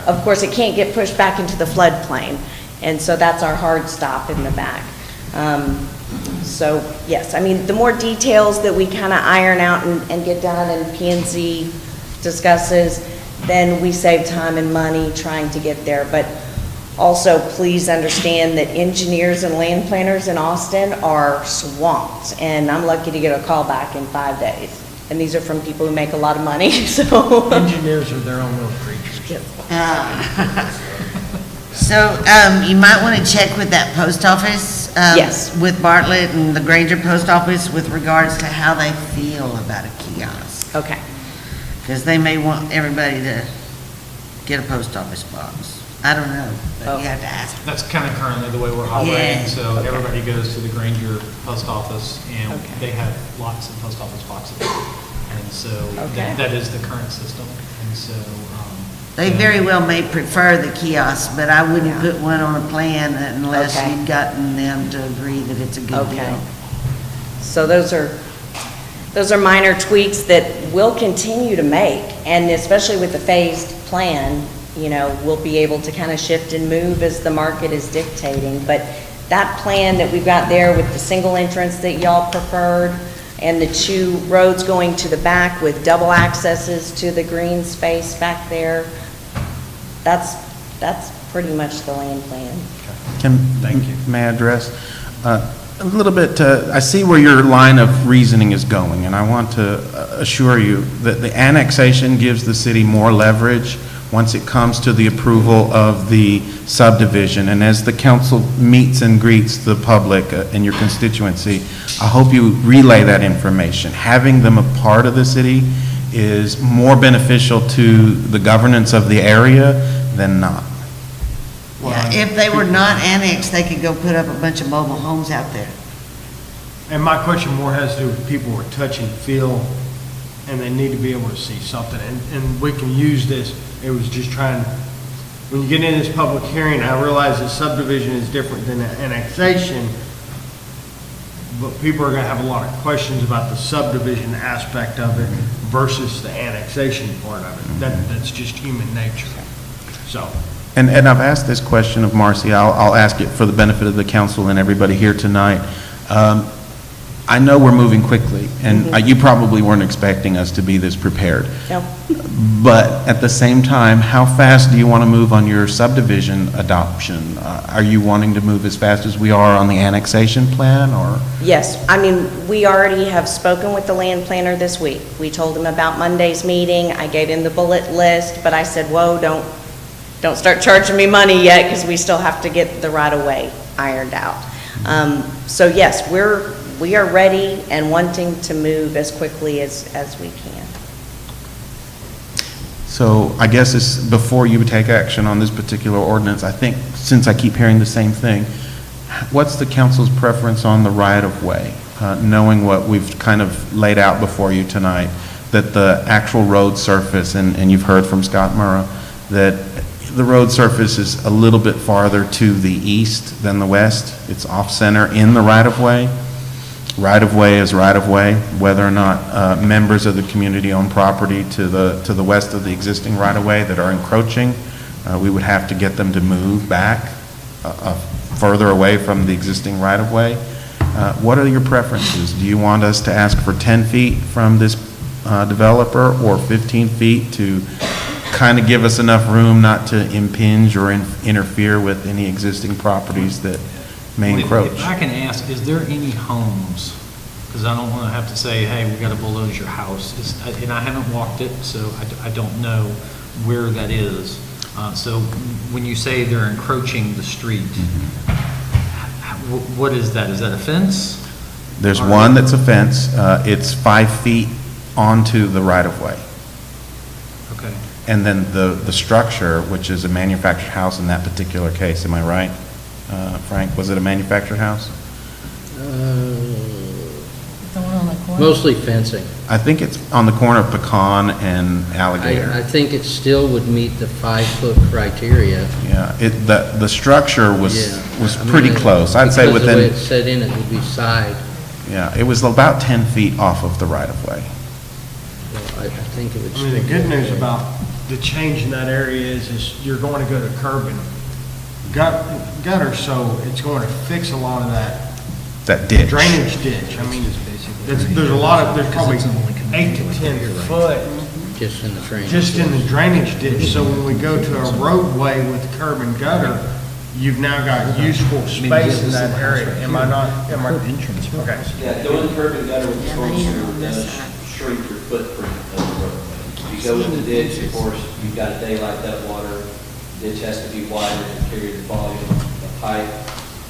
Of course, it can't get pushed back into the floodplain, and so that's our hard stop in the back. So, yes, I mean, the more details that we kind of iron out and get done and P&Z discusses, then we save time and money trying to get there. But Also, please understand that engineers and land planners in Austin are swamped, and I'm lucky to get a call back in 5 days. And these are from people who make a lot of money, so. Engineers are their own little creatures. So, you might want to check with that post office. Yes. With Bartlett and the Granger Post Office with regards to how they feel about a kiosk. Okay. Because they may want everybody to get a post office box. I don't know, but you have to ask. That's kind of currently the way we're operating, Yeah. so everybody goes to the Granger post office, and Okay. they have lots of post office boxes. And so Okay. that is the current system, and so. They very well may prefer the kiosk, but I wouldn't put one on a plan unless Okay. you'd gotten them to agree that it's a good Okay. deal. So those are minor tweaks that we'll continue to make, and especially with the phased plan, you know, we'll be able to kind of shift and move as the market is dictating. But that plan that we've got there with the single entrance that y'all preferred, and the 2 roads going to the back with double accesses to the green space back there, that's pretty much the land plan. Thank you. May I address? A little bit, I see where your line of reasoning is going, and I want to assure you that the annexation gives the city more leverage once it comes to the approval of the subdivision. And as the council meets and greets the public in your constituency, I hope you relay that information. Having them a part of the city is more beneficial to the governance of the area than not. Yeah, if they were not annexed, they could go put up a bunch of mobile homes out there. And my question more has to do with people who are touch and feel, and they need to be able to see something. And we can use this, it was just trying, when you get in this public hearing, I realize that subdivision is different than annexation, but people are gonna have a lot of questions about the subdivision aspect of it versus the annexation part of it. That's just human nature, so. And I've asked this question of Marcy. I'll ask it for the benefit of the council and everybody here tonight. I know we're moving quickly, and you probably weren't expecting us to be this prepared. No. But at the same time, how fast do you want to move on your subdivision adoption? Are you wanting to move as fast as we are on the annexation plan, or? Yes, I mean, we already have spoken with the land planner this week. We told him about Monday's meeting. I gave him the bullet list, but I said, whoa, don't start charging me money yet, because we still have to get the right-of-way ironed out. So yes, we are ready and wanting to move as quickly as we can. So I guess it's, before you would take action on this particular ordinance, I think, since I keep hearing the same thing, what's the council's preference on the right-of-way? Knowing what we've kind of laid out before you tonight, that the actual road surface, and you've heard from Scott Murrah, that the road surface is a little bit farther to the east than the west. It's off-center in the right-of-way. Right-of-way is right-of-way, whether or not members of the community-owned property to the west of the existing right-of-way that are encroaching, we would have to get them to move back further away from the existing right-of-way. What are your preferences? Do you want us to ask for 10 feet from this developer, or 15 feet to kind of give us enough room not to impinge or interfere with any existing properties that may encroach? If I can ask, is there any homes? Because I don't want to have to say, hey, we got to bulldoze your house. And I haven't walked it, so I don't know where that is. So when you say they're encroaching the street, what is that? Is that a fence? There's one that's a fence. It's 5 feet onto the right-of-way. Okay. And then the structure, which is a manufactured house in that particular case, am I right? Frank, was it a manufactured house? Mostly fencing. I think it's on the corner of Pecan and I Alligator. think it still would meet the 5-foot criteria. Yeah, the structure was Yeah. I mean, pretty close. I'd say because the way within, it's set in, it would be side. yeah, it was about 10 feet off of the right-of-way. So I think it would. I mean, the still good be news okay. about the change in that area is you're going to go to curb and gutter, so it's going to fix a lot of That ditch. drainage ditch. I mean, there's a lot of, there's probably 8 to 10 foot Just in the drainage. just in the drainage ditch, so when we go to a roadway with curb and gutter, you've now got useful space in that area. Am I not, am I? Entrance. Okay. Yeah, doing curb and gutter with Yeah, storm but even sewer on this does side. shrink your footprint of the roadway. If you go in the ditch, of course, you've got to daylight that water, ditch has to be wider to carry the volume, the pipe,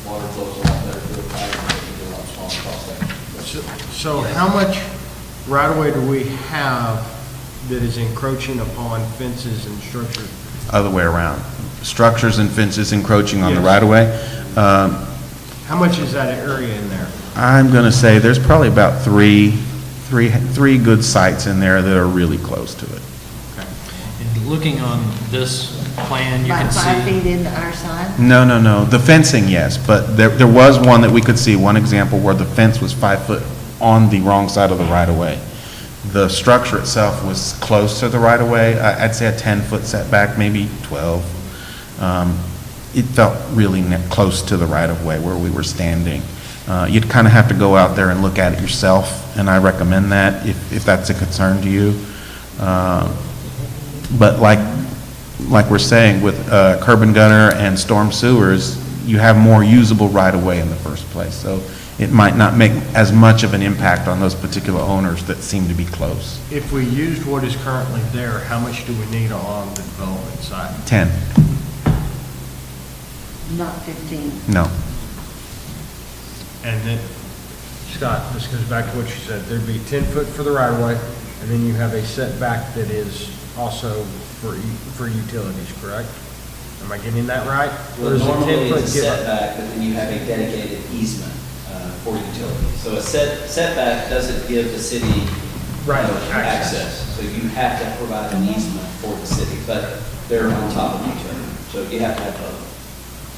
water flows a lot better through the pipe, and it's a lot smaller cross section. So how much right-of-way do we have that is encroaching upon fences and structures? Other way around. Structures and fences encroaching on the Yes. right-of-way. How much is that area in there? I'm going to say there's probably about three good sites in there that are really close to it. And looking on this plan, you can About 5 see, feet into our side? No. The fencing, yes, but there was one that we could see, one example where the fence was 5 foot on the wrong side of the right-of-way. The structure itself was close to the right-of-way. I'd say a 10-foot setback, maybe 12. It felt really close to the right-of-way where we were standing. You'd kind of have to go out there and look at it yourself, and I recommend that if that's a concern to you. But like we're saying, with curb and gutter and storm sewers, you have more usable right-of-way in the first place. So it might not make as much of an impact on those particular owners that seem to be close. If we used what is currently there, how much do we need on the development side? 10, Not 15. no. And then, Scott, this goes back to what you said, there'd be 10 foot for the right-of-way, and then you have a setback that is also for utilities, correct? Am I getting that right? Or Well, is it 10 normally foot it's a give up? setback, but then you have a dedicated easement for utilities. So a setback doesn't give the city Right, access. So you have to provide an easement for the city, but they're on top of each other. So you have to have both.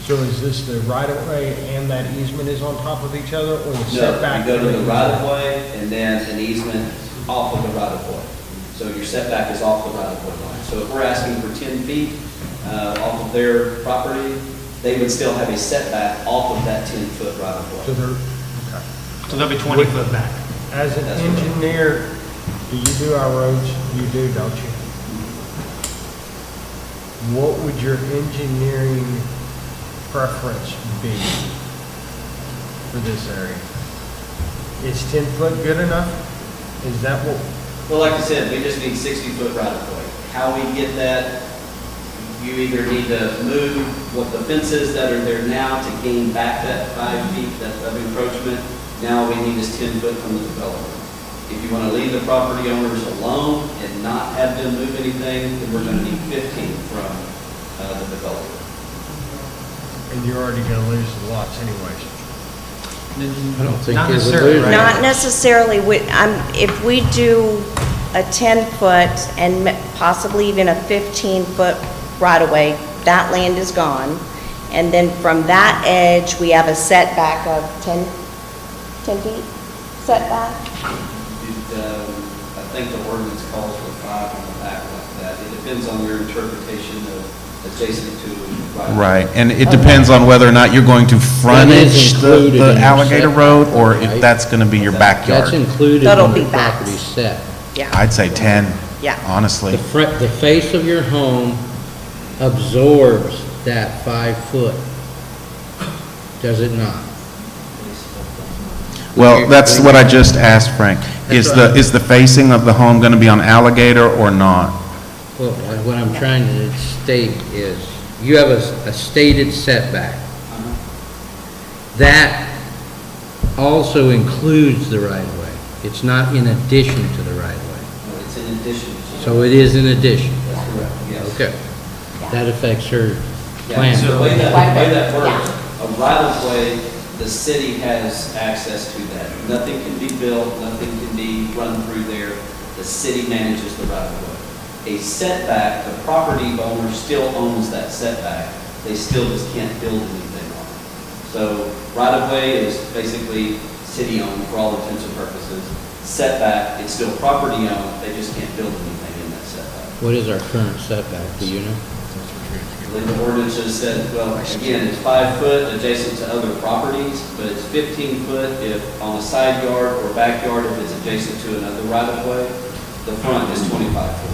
So is this the right-of-way and that easement is on top of each other, or the No, setback? you go to the and right of way and then an easement off of the right of way. So your setback is off the right of way line. So if we're asking for 10 feet off of their property, they would still have a setback off of that 10-foot right of So way. they're, okay. so they'll be 20 foot back. As an That's right. engineer, do you do our roads? You do, don't you? What would your engineering preference be for this area? Is 10 foot good enough? Is that what, Well, like I said, we just need 60-foot right of way. How we get that, you either need to move what the fences that are there now to gain back that 5 feet of encroachment. Now we need is 10 foot from the developer. If you want to leave the property owners alone and not have them move anything, then we're going to need 15 from the developer. and you're already gonna lose the lots anyways? I don't think Not you would necessarily, lose right? it. Not necessarily, if we do a 10-foot and possibly even a 15-foot right-of-way, that land is gone. And then from that edge, we have a setback of 10 feet setback. I think the ordinance calls for 5 on the back like that. It depends on your interpretation of adjacent to right of way. Right, and it depends on whether or not you're going to frontage included in the your alligator setback, road, or right? if that's gonna be your That's backyard. included That'll in be the backs. property set. Yeah, I'd say 10, yeah. honestly. The face of your home absorbs that 5 foot, does it not? Well, that's what I just asked Frank. Is That's right. is the facing of the home gonna be on alligator or not? Well, what I'm trying to state is, you have a stated setback. That also includes the right-of-way. It's not in addition to the right-of-way. No, it's in addition to. So it is in addition. That's correct, yes. Okay. That affects her Yeah, plan. so the way that works, a right-of-way, the city has access to that. Nothing can be built, nothing can be run through there. The city manages the right-of-way. A setback, the property owner still owns that setback. They still just can't build anything on it. So right-of-way is basically city-owned for all intents and purposes. Setback, it's still property-owned, they just can't build anything in that setback. What is our current setback, do you know? The ordinance has said, well, again, it's 5 foot adjacent to other properties, but it's 15 foot if on a side yard or backyard if it's adjacent to another right-of-way. The front is 25 foot.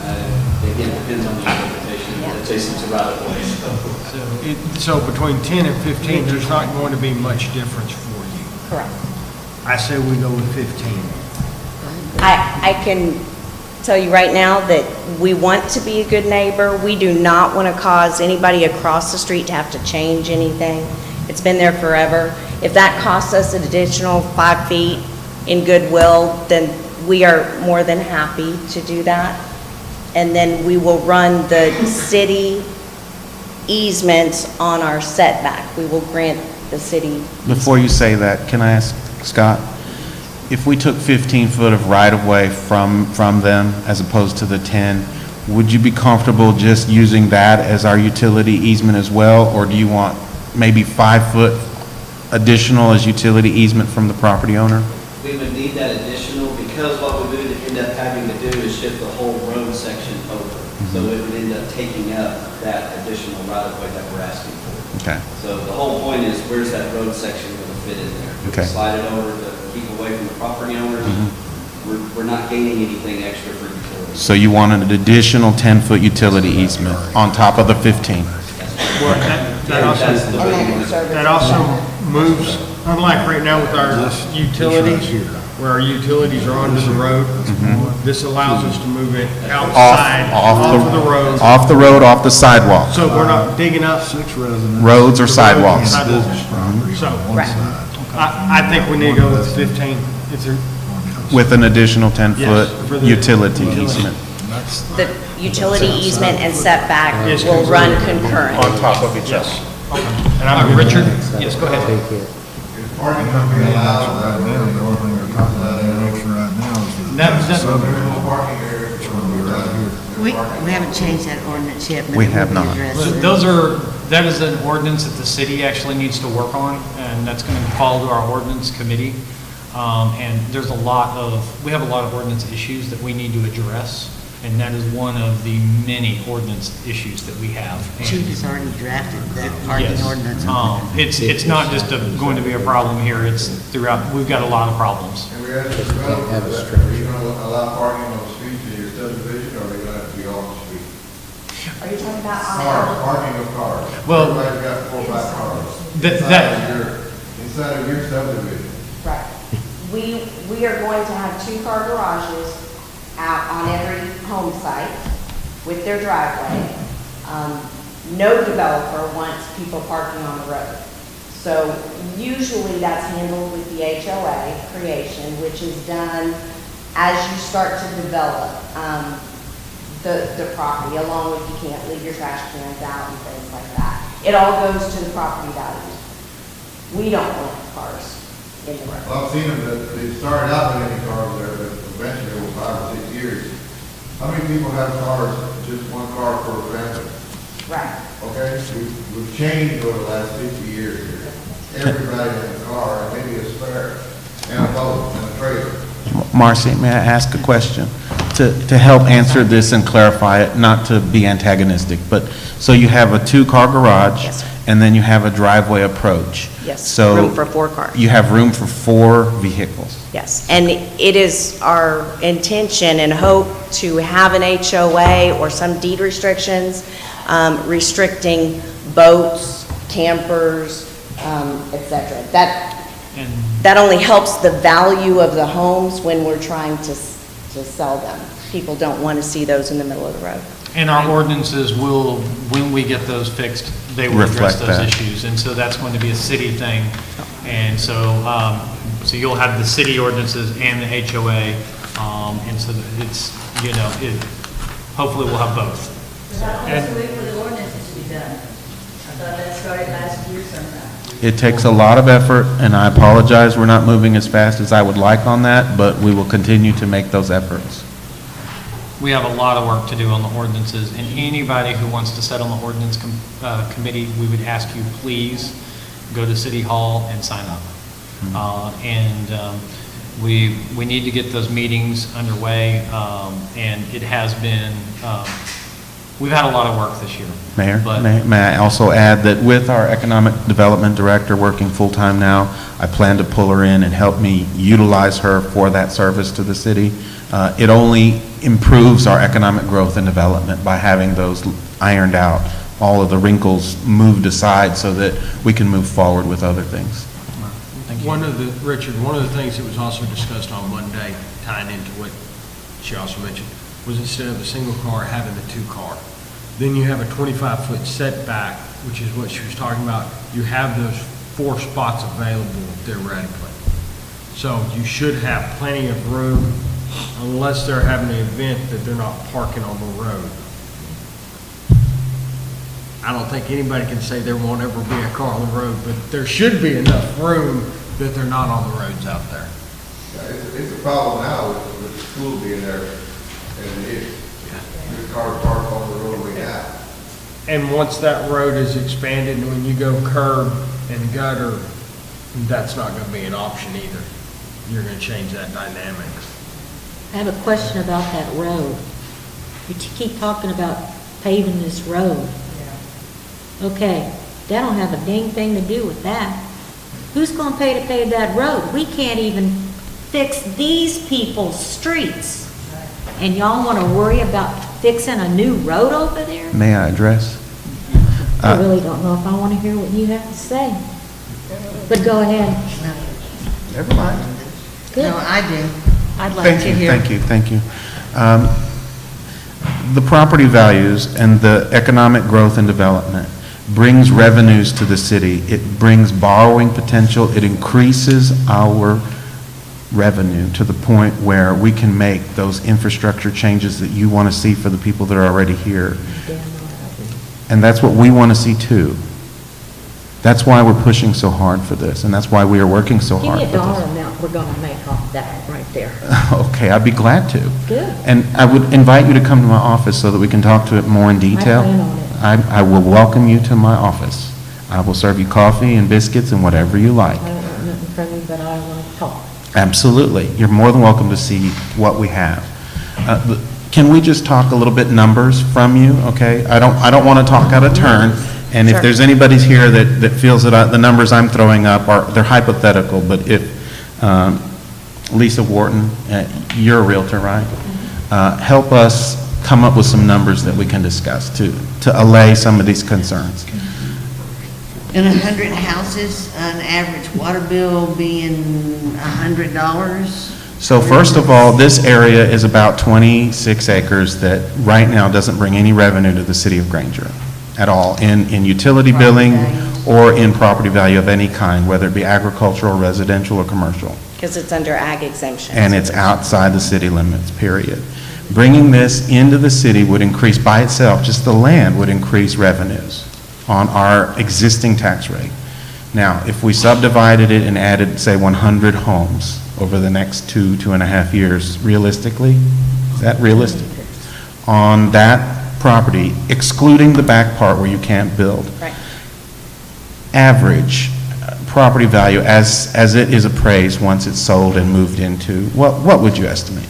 Again, it depends on the interpretation. adjacent to right of way. So between 10 and 15, there's not going to be much difference for you. Correct. I say we go with 15. I can tell you right now that we want to be a good neighbor. We do not want to cause anybody across the street to have to change anything. It's been there forever. If that costs us an additional 5 feet in goodwill, then we are more than happy to do that. And then we will run the city easements on our setback. We will grant the city. Before you say that, can I ask Scott, if we took 15 foot of right-of-way from them as opposed to the 10, would you be comfortable just using that as our utility easement as well? Or do you want maybe 5 foot additional as utility easement from the property owner? We would need that additional, because what we would end up having to do is shift the whole road section over. So it would end up taking up that additional right-of-way that we're asking for. Okay. So the whole point is, where's that road section going to fit in there? We Okay. Slide it over to keep away from the property owners. We're not gaining anything extra for utilities. So you want an additional 10-foot utility easement on top of the 15? Well, that also moves, unlike right now with our utilities, where our utilities are onto the road, this allows us to move it outside, off of the road. Off the road, off the sidewalk, So we're not digging up roads or sidewalks. sidewalks. So, I think we need to go with 15. It's a, With an additional Yes, for 10-foot the- utility easement. The utility easement and setback Yes, will run concurrent. On top of each other. and I'm Richard? Yes, go ahead. Take it. Parking not being allowed right now, the only thing they're talking about annexing right now is the parking area. We haven't changed that ordinance yet. but We it will have be not. addressed. That is an ordinance that the city actually needs to work on, and that's going to fall to our ordinance committee. And there's we have a lot of ordinance issues that we need to address, and that is one of the many ordinance issues that we have. And- Chief has already drafted that parking Yes. ordinance. It's not just going to be a problem here, it's throughout, we've got a lot of problems. And we asked the developer, are you gonna allow parking on the streets in your subdivision, or are they gonna have to be off the street? Are you talking about Cars, parking of cars. Well, Everybody's got 4 or 5 cars. that- Inside of your subdivision. Right. We are going to have 2-car garages out on every home site with their driveway. No developer wants people parking on the road. So usually that's handled with the HOA creation, which is done as you start to develop the property, along with you can't leave your trash cans out and things like that. It all goes to the property values. We don't want cars in the road. Well, I've seen them, that they started out with any cars there, but eventually over 5 or 6 years. How many people have cars, just one car per family? Right. Okay, we've changed over the last 50 years here. Everybody in a car, and maybe a spare, and a boat, and a trailer. Marcy, may I ask a question? To help answer this and clarify it, not to be antagonistic, but, so you have a 2-car garage? Yes, sir. And then you have a driveway approach? Yes, So room for 4 cars. you have room for 4 vehicles? Yes, and it is our intention and hope to have an HOA or some deed restrictions restricting boats, campers, et cetera. That only helps the value of the homes when we're trying to sell them. People don't want to see those in the middle of the road. And our ordinances will, when we get those fixed, they will address Reflect those that. issues. And so that's going to be a city thing. And so, so you'll have the city ordinances and the HOA. And so it's, hopefully we'll have both. How long does it wait for the ordinances to be done? I thought that started last year sometime. It takes a lot of effort, and I apologize, we're not moving as fast as I would like on that, but we will continue to make those efforts. We have a lot of work to do on the ordinances, and anybody who wants to sit on the ordinance committee, we would ask you, please go to City Hall and sign up. We need to get those meetings underway, and it has been, we've had a lot of work this year. Mayor, But- may I also add that with our Economic Development Director working full-time now, I plan to pull her in and help me utilize her for that service to the city It only improves our economic growth and development by having those ironed out, all of the wrinkles moved aside so that we can move forward with other things. Thank you. Richard, one of the things that was also discussed on Monday, tying into what she also mentioned, was instead of a single car, having the two car. Then you have a 25-foot setback, which is what she was talking about. You have those 4 spots available theoretically. So you should have plenty of room, unless they're having an event that they're not parking on the road. I don't think anybody can say there won't ever be a car on the road, but there should be enough room that they're not on the roads out there. It's a problem now with the school being there, and it is. The cars parked on the roadway now. And once that road is expanded, and when you go curb and gutter, that's not gonna be an option either. You're gonna change that dynamic. I have a question about that road. You keep talking about paving this road. Okay, that don't have a dang thing to do with that. Who's gonna pay to pave that road? We can't even fix these people's streets. And y'all wanna worry about fixing a new road over there? May I address? I really don't know if I wanna hear what you have to say. But go ahead. Never mind. Good. No, I do. I'd like to hear. Thank you. The property values and the economic growth and development brings revenues to the city. It brings borrowing potential. It increases our revenue to the point where we can make those infrastructure changes that you want to see for the people that are already here. And that's what we want to see too. That's why we're pushing so hard for this, and that's why we are working so Give hard me for a dollar this. amount we're gonna make off that right there. Okay, I'd be glad to. Good. And I would invite you to come to my office so that we can talk to it more in detail. plan on it. I will welcome you to my office. I will serve you coffee and biscuits and whatever you like. I don't want nothing from you, but I want to talk. Absolutely. You're more than welcome to see what we have. Can we just talk a little bit numbers from you, okay? I don't want to talk out of turn, and if Sure. there's anybody here that feels that the numbers I'm throwing up they're hypothetical, but if, Lisa Wharton, you're a Realtor, right? Help us come up with some numbers that we can discuss to allay some of these concerns. In 100 houses, an average water bill being $100. So first of all, this area is about 26 acres that right now doesn't bring any revenue to the city of Granger at all, in utility billing or in property value of any kind, whether it be agricultural, residential, or commercial. Because it's under ag exemption. And it's outside the city limits, period. Bringing this into the city would increase by itself, just the land would increase revenues on our existing tax rate. Now, if we subdivided it and added, say, 100 homes over the next 2.5 years, realistically, is that realistic? On that property, excluding the back part where you can't build. Right. Average property value as it is appraised once it's sold and moved into, what would you estimate?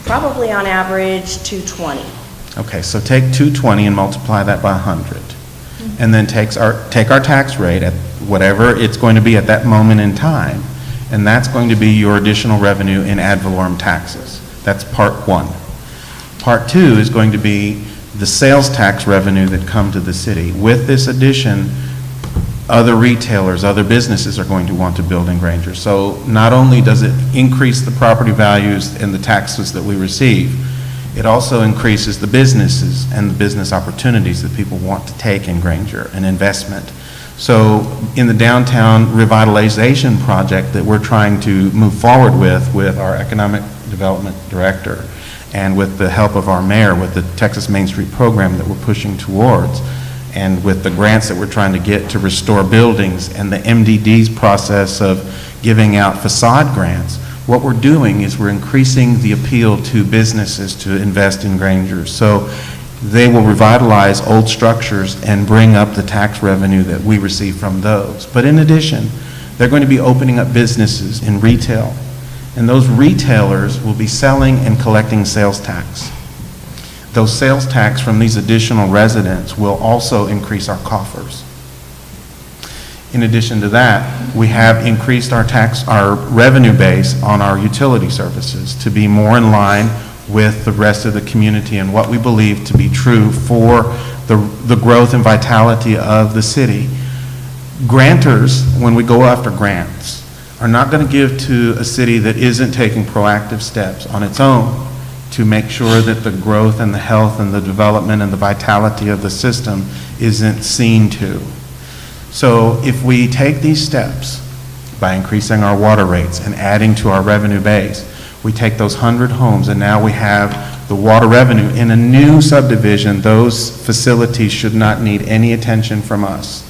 Probably on average 220. Okay, so take 220 and multiply that by 100. And then take our tax rate at whatever it's going to be at that moment in time, and that's going to be your additional revenue in ad valorem taxes. That's part one. Part two is going to be the sales tax revenue that come to the city. With this addition, other retailers, other businesses are going to want to build in Granger. So not only does it increase the property values and the taxes that we receive, it also increases the businesses and the business opportunities that people want to take in Granger, an investment. So in the downtown revitalization project that we're trying to move forward with our economic development director and with the help of our mayor with the Texas Main Street program that we're pushing towards, and with the grants that we're trying to get to restore buildings and the MDD's process of giving out facade grants, what we're doing is we're increasing the appeal to businesses to invest in Granger. So they will revitalize old structures and bring up the tax revenue that we receive from those. But in addition, they're going to be opening up businesses in retail. And those retailers will be selling and collecting sales tax. Those sales tax from these additional residents will also increase our coffers. In addition to that, we have increased our revenue base on our utility services to be more in line with the rest of the community and what we believe to be true for the growth and vitality of the city. Grantors, when we go after grants, are not going to give to a city that isn't taking proactive steps on its own to make sure that the growth and the health and the development and the vitality of the system isn't seen to. So if we take these steps by increasing our water rates and adding to our revenue base, we take those 100 homes and now we have the water revenue. In a new subdivision, those facilities should not need any attention from us.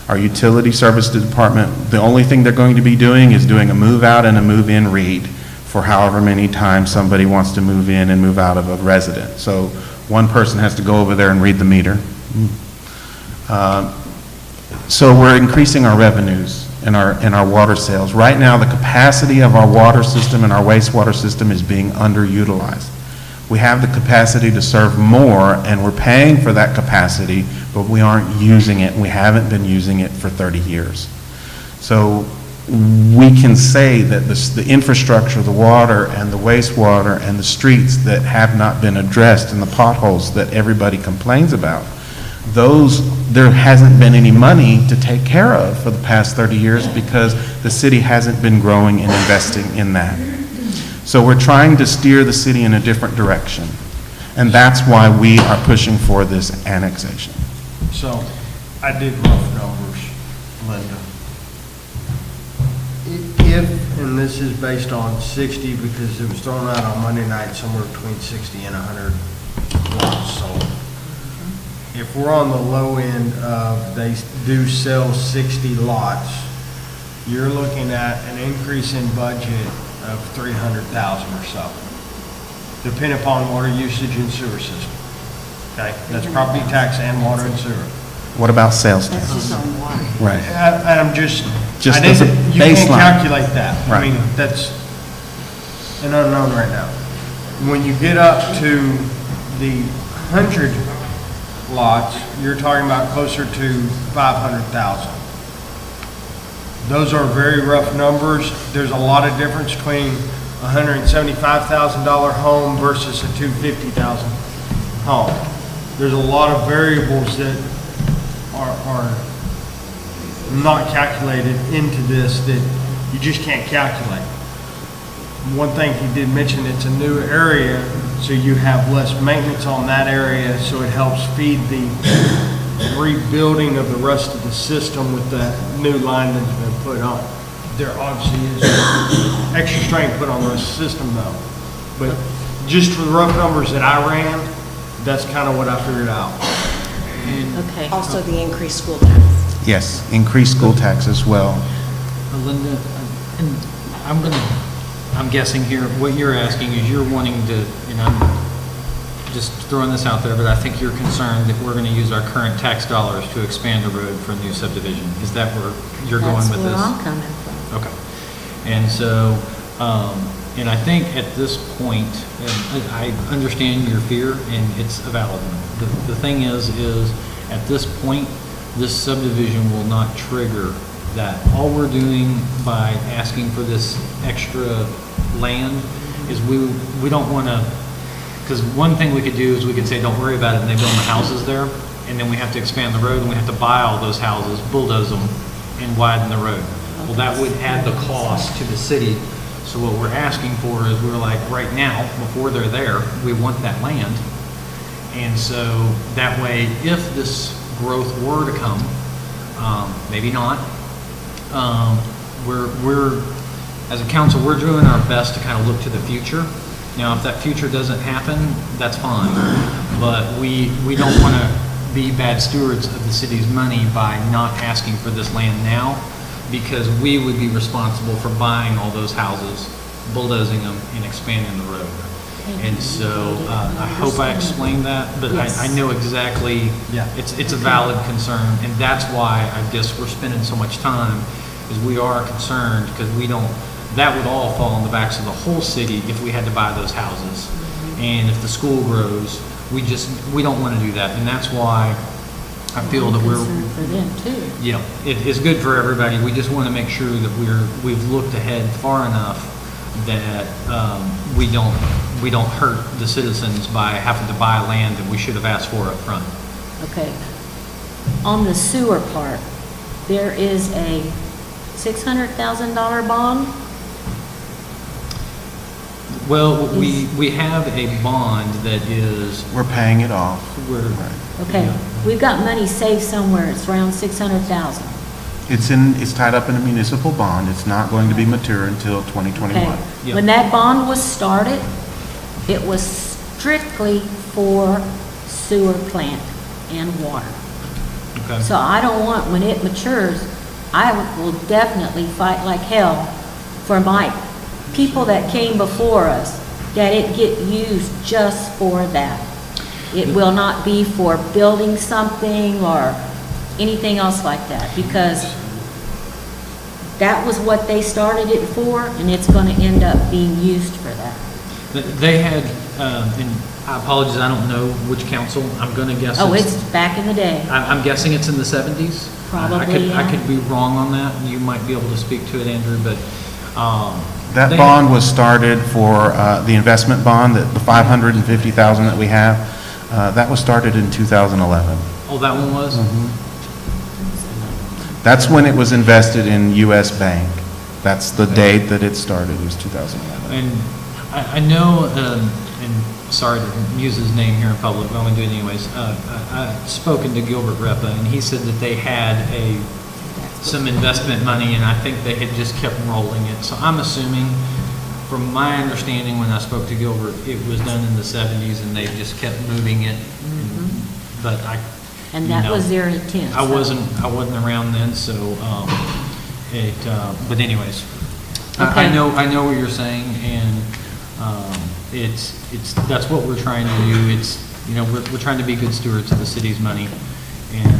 Our utility service department, the only thing they're going to be doing is doing a move out and a move in read for however many times somebody wants to move in and move out of a resident. So one person has to go over there and read the meter. So we're increasing our revenues in our water sales. Right now, the capacity of our water system and our wastewater system is being underutilized. We have the capacity to serve more, and we're paying for that capacity, but we aren't using it. We haven't been using it for 30 years. So we can say that the infrastructure, the water and the wastewater and the streets that have not been addressed and the potholes that everybody complains about, there hasn't been any money to take care of for the past 30 years because the city hasn't been growing and investing in that. So we're trying to steer the city in a different direction. And that's why we are pushing for this annexation. So, I did rough numbers, Linda. If, and this is based on 60 because it was thrown out on Monday night, somewhere between 60 and 100 lots sold. If we're on the low end of they do sell 60 lots, you're looking at an increase in budget of 300,000 or so, depending upon water usage and sewer system. Okay, that's property tax and water and sewer. What about sales tax? That's just on water. Right. I'm just Just I as a didn't, you can't baseline. calculate that. Right. I mean, that's an unknown right now. When you get up to the 100 lots, you're talking about closer to 500,000. Those are very rough numbers. There's a lot of difference between a $175,000 home versus a $250,000 home. There's a lot of variables that are not calculated into this that you just can't calculate. One thing he did mention, it's a new area, so you have less maintenance on that area, so it helps feed the rebuilding of the rest of the system with that new line that's been put on. There obviously is extra strain put on the rest of the system though. But just for the rough numbers that I ran, that's kind of what I figured out. Okay. Also the increased school tax. Yes, increased school tax as well. Linda, and I'm guessing here, what you're asking is you're wanting to, and I'm just throwing this out there, but I think you're concerned that we're going to use our current tax dollars to expand a road for a new subdivision. Is that where you're going with this? That's where I'm coming from. Okay. And so, and I think at this point, and I understand your fear, and it's a valid one. The thing is at this point, this subdivision will not trigger that. All we're doing by asking for this extra land is we don't want to, because one thing we could do is we could say, don't worry about it, and they build the houses there, and then we have to expand the road, and we have to buy all those houses, bulldoze them, and widen the road. Well, that would add the cost to the city. So what we're asking for is we're like, right now, before they're there, we want that land. And so that way, if this growth were to come, maybe not, we're as a council, we're doing our best to kind of look to the future. Now, if that future doesn't happen, that's fine. But we don't want to be bad stewards of the city's money by not asking for this land now, because we would be responsible for buying all those houses, bulldozing them, and expanding the road. And so I hope I explained that, but I know exactly, it's a valid concern, and that's why I guess we're spending so much time, is we are concerned, because that would all fall on the backs of the whole city if we had to buy those houses. And if the school grows, we don't want to do that, and that's why I feel that we're, Concern for them too. yeah, it's good for everybody. We just want to make sure that we've looked ahead far enough that we don't hurt the citizens by having to buy land that we should have asked for up front. Okay. On the sewer part, there is a $600,000 bond? Well, we have a bond that is, We're paying it off. we're, Okay, we've got money saved somewhere, it's around 600,000. It's tied up in a municipal bond. It's not going to be mature until 2021. Okay, Yeah. when that bond was started, it was strictly for sewer plant and water. okay. So I don't want, when it matures, I will definitely fight like hell for my people that came before us, that it get used just for that. It will not be for building something or anything else like that, because that was what they started it for, and it's gonna end up being used for that. They had, and I apologize, I don't know which council, I'm gonna guess. Oh, it's back in the day. I'm guessing it's in the 70s? Probably, I yeah. could be wrong on that. You might be able to speak to it, Andrew, but, That bond was started for the investment bond, the $550,000 that we have. That was started in 2011. Oh, that one was? That's when it was invested in US Bank. That's the date that it started, was 2011. And I know, and sorry to use his name here in public, but I'm gonna do it anyways. I've spoken to Gilbert Repa, and he said that they had some investment money, and I think they had just kept rolling it. So I'm assuming, from my understanding, when I spoke to Gilbert, it was done in the 70s, and they just kept moving it. But And you that know, was their intent. I so- wasn't around then, so, but anyways. I Okay. know what you're saying, and, that's what we're trying to do. It's, we're trying to be good stewards of the city's money, and,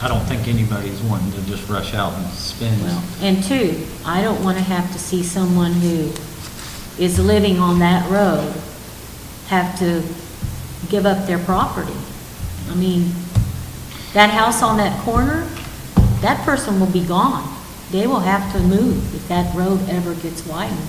I don't think anybody's wanting to just rush out and spend. Well, and two, I don't want to have to see someone who is living on that road have to give up their property. I mean, that house on that corner, that person will be gone. They will have to move if that road ever gets widened.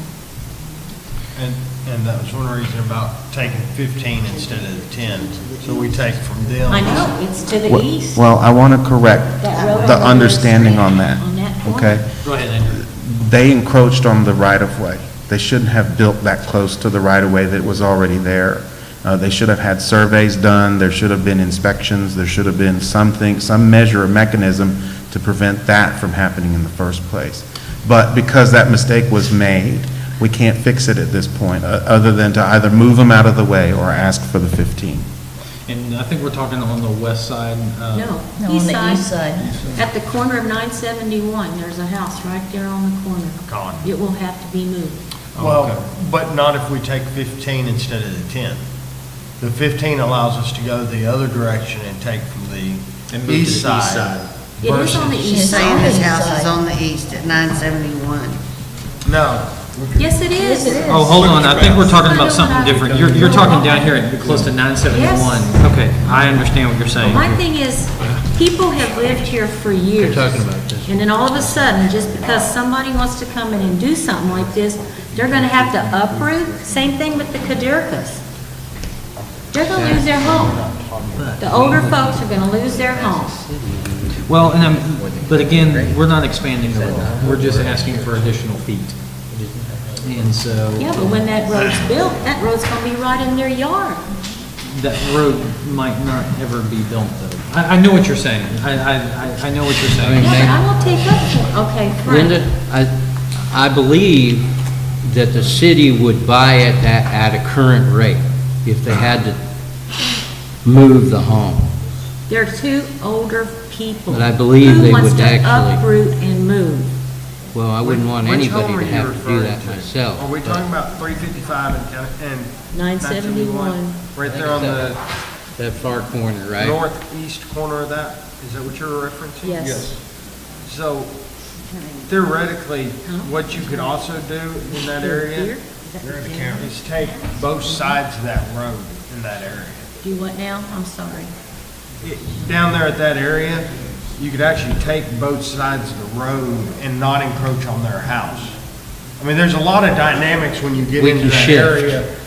And that was one reason about taking 15 instead of the 10. So we take from them. I know, it's to the Well- east. Well, I want to correct That road the on the understanding street, on that, on that corner. okay? Go ahead, Andrew. They encroached on the right-of-way. They shouldn't have built that close to the right-of-way that was already there. They should have had surveys done, there should have been inspections, there should have been something, some measure or mechanism to prevent that from happening in the first place. But because that mistake was made, we can't fix it at this point, other than to either move them out of the way or ask for the 15. And I think we're talking on the west side. No, east side. At the corner of 971, there's a house right there on the corner. Gone. It will have to be moved. Well, but not if we take 15 instead of the 10. The 15 allows us to go the other direction and take from the east side. It is on the versus- east Saying side. his house is on the east at 971. No. Yes, it is. Oh, hold on, I think we're talking about something different. You're talking down here at close to 971. Okay, I understand what you're saying. My thing is, people have lived here for years. They're talking about this. And then all of a sudden, just because somebody wants to come in and do something like this, they're gonna have to uproot. Same thing with the Kadirkas. They're gonna lose their home. The older folks are gonna lose their home. Well, but again, we're not expanding the road. We're just asking for additional feet. And so. Yeah, but when that road's built, that road's gonna be right in their yard. That road might not ever be built, though. I know what you're saying. I know what you're saying. Yeah, but I will take up for, okay, Frank. Linda, I believe that the city would buy it at a current rate if they had to move the home. They're two older people. But I believe they would Who wants actually- to uproot and move? Well, I wouldn't want Which anybody home are to you have to do referring that to? myself. Are we but- talking about 355 and 971. Right there on the That far corner, right? northeast corner of that? Is that what you're referencing? Yes. So theoretically, what you could also do in that area Here? Is that here? is take both sides of that road in that area. Do what now? I'm sorry. down there at that area, you could actually take both sides of the road and not encroach on their house. I mean, there's a lot of dynamics when you get We into can that shift. area.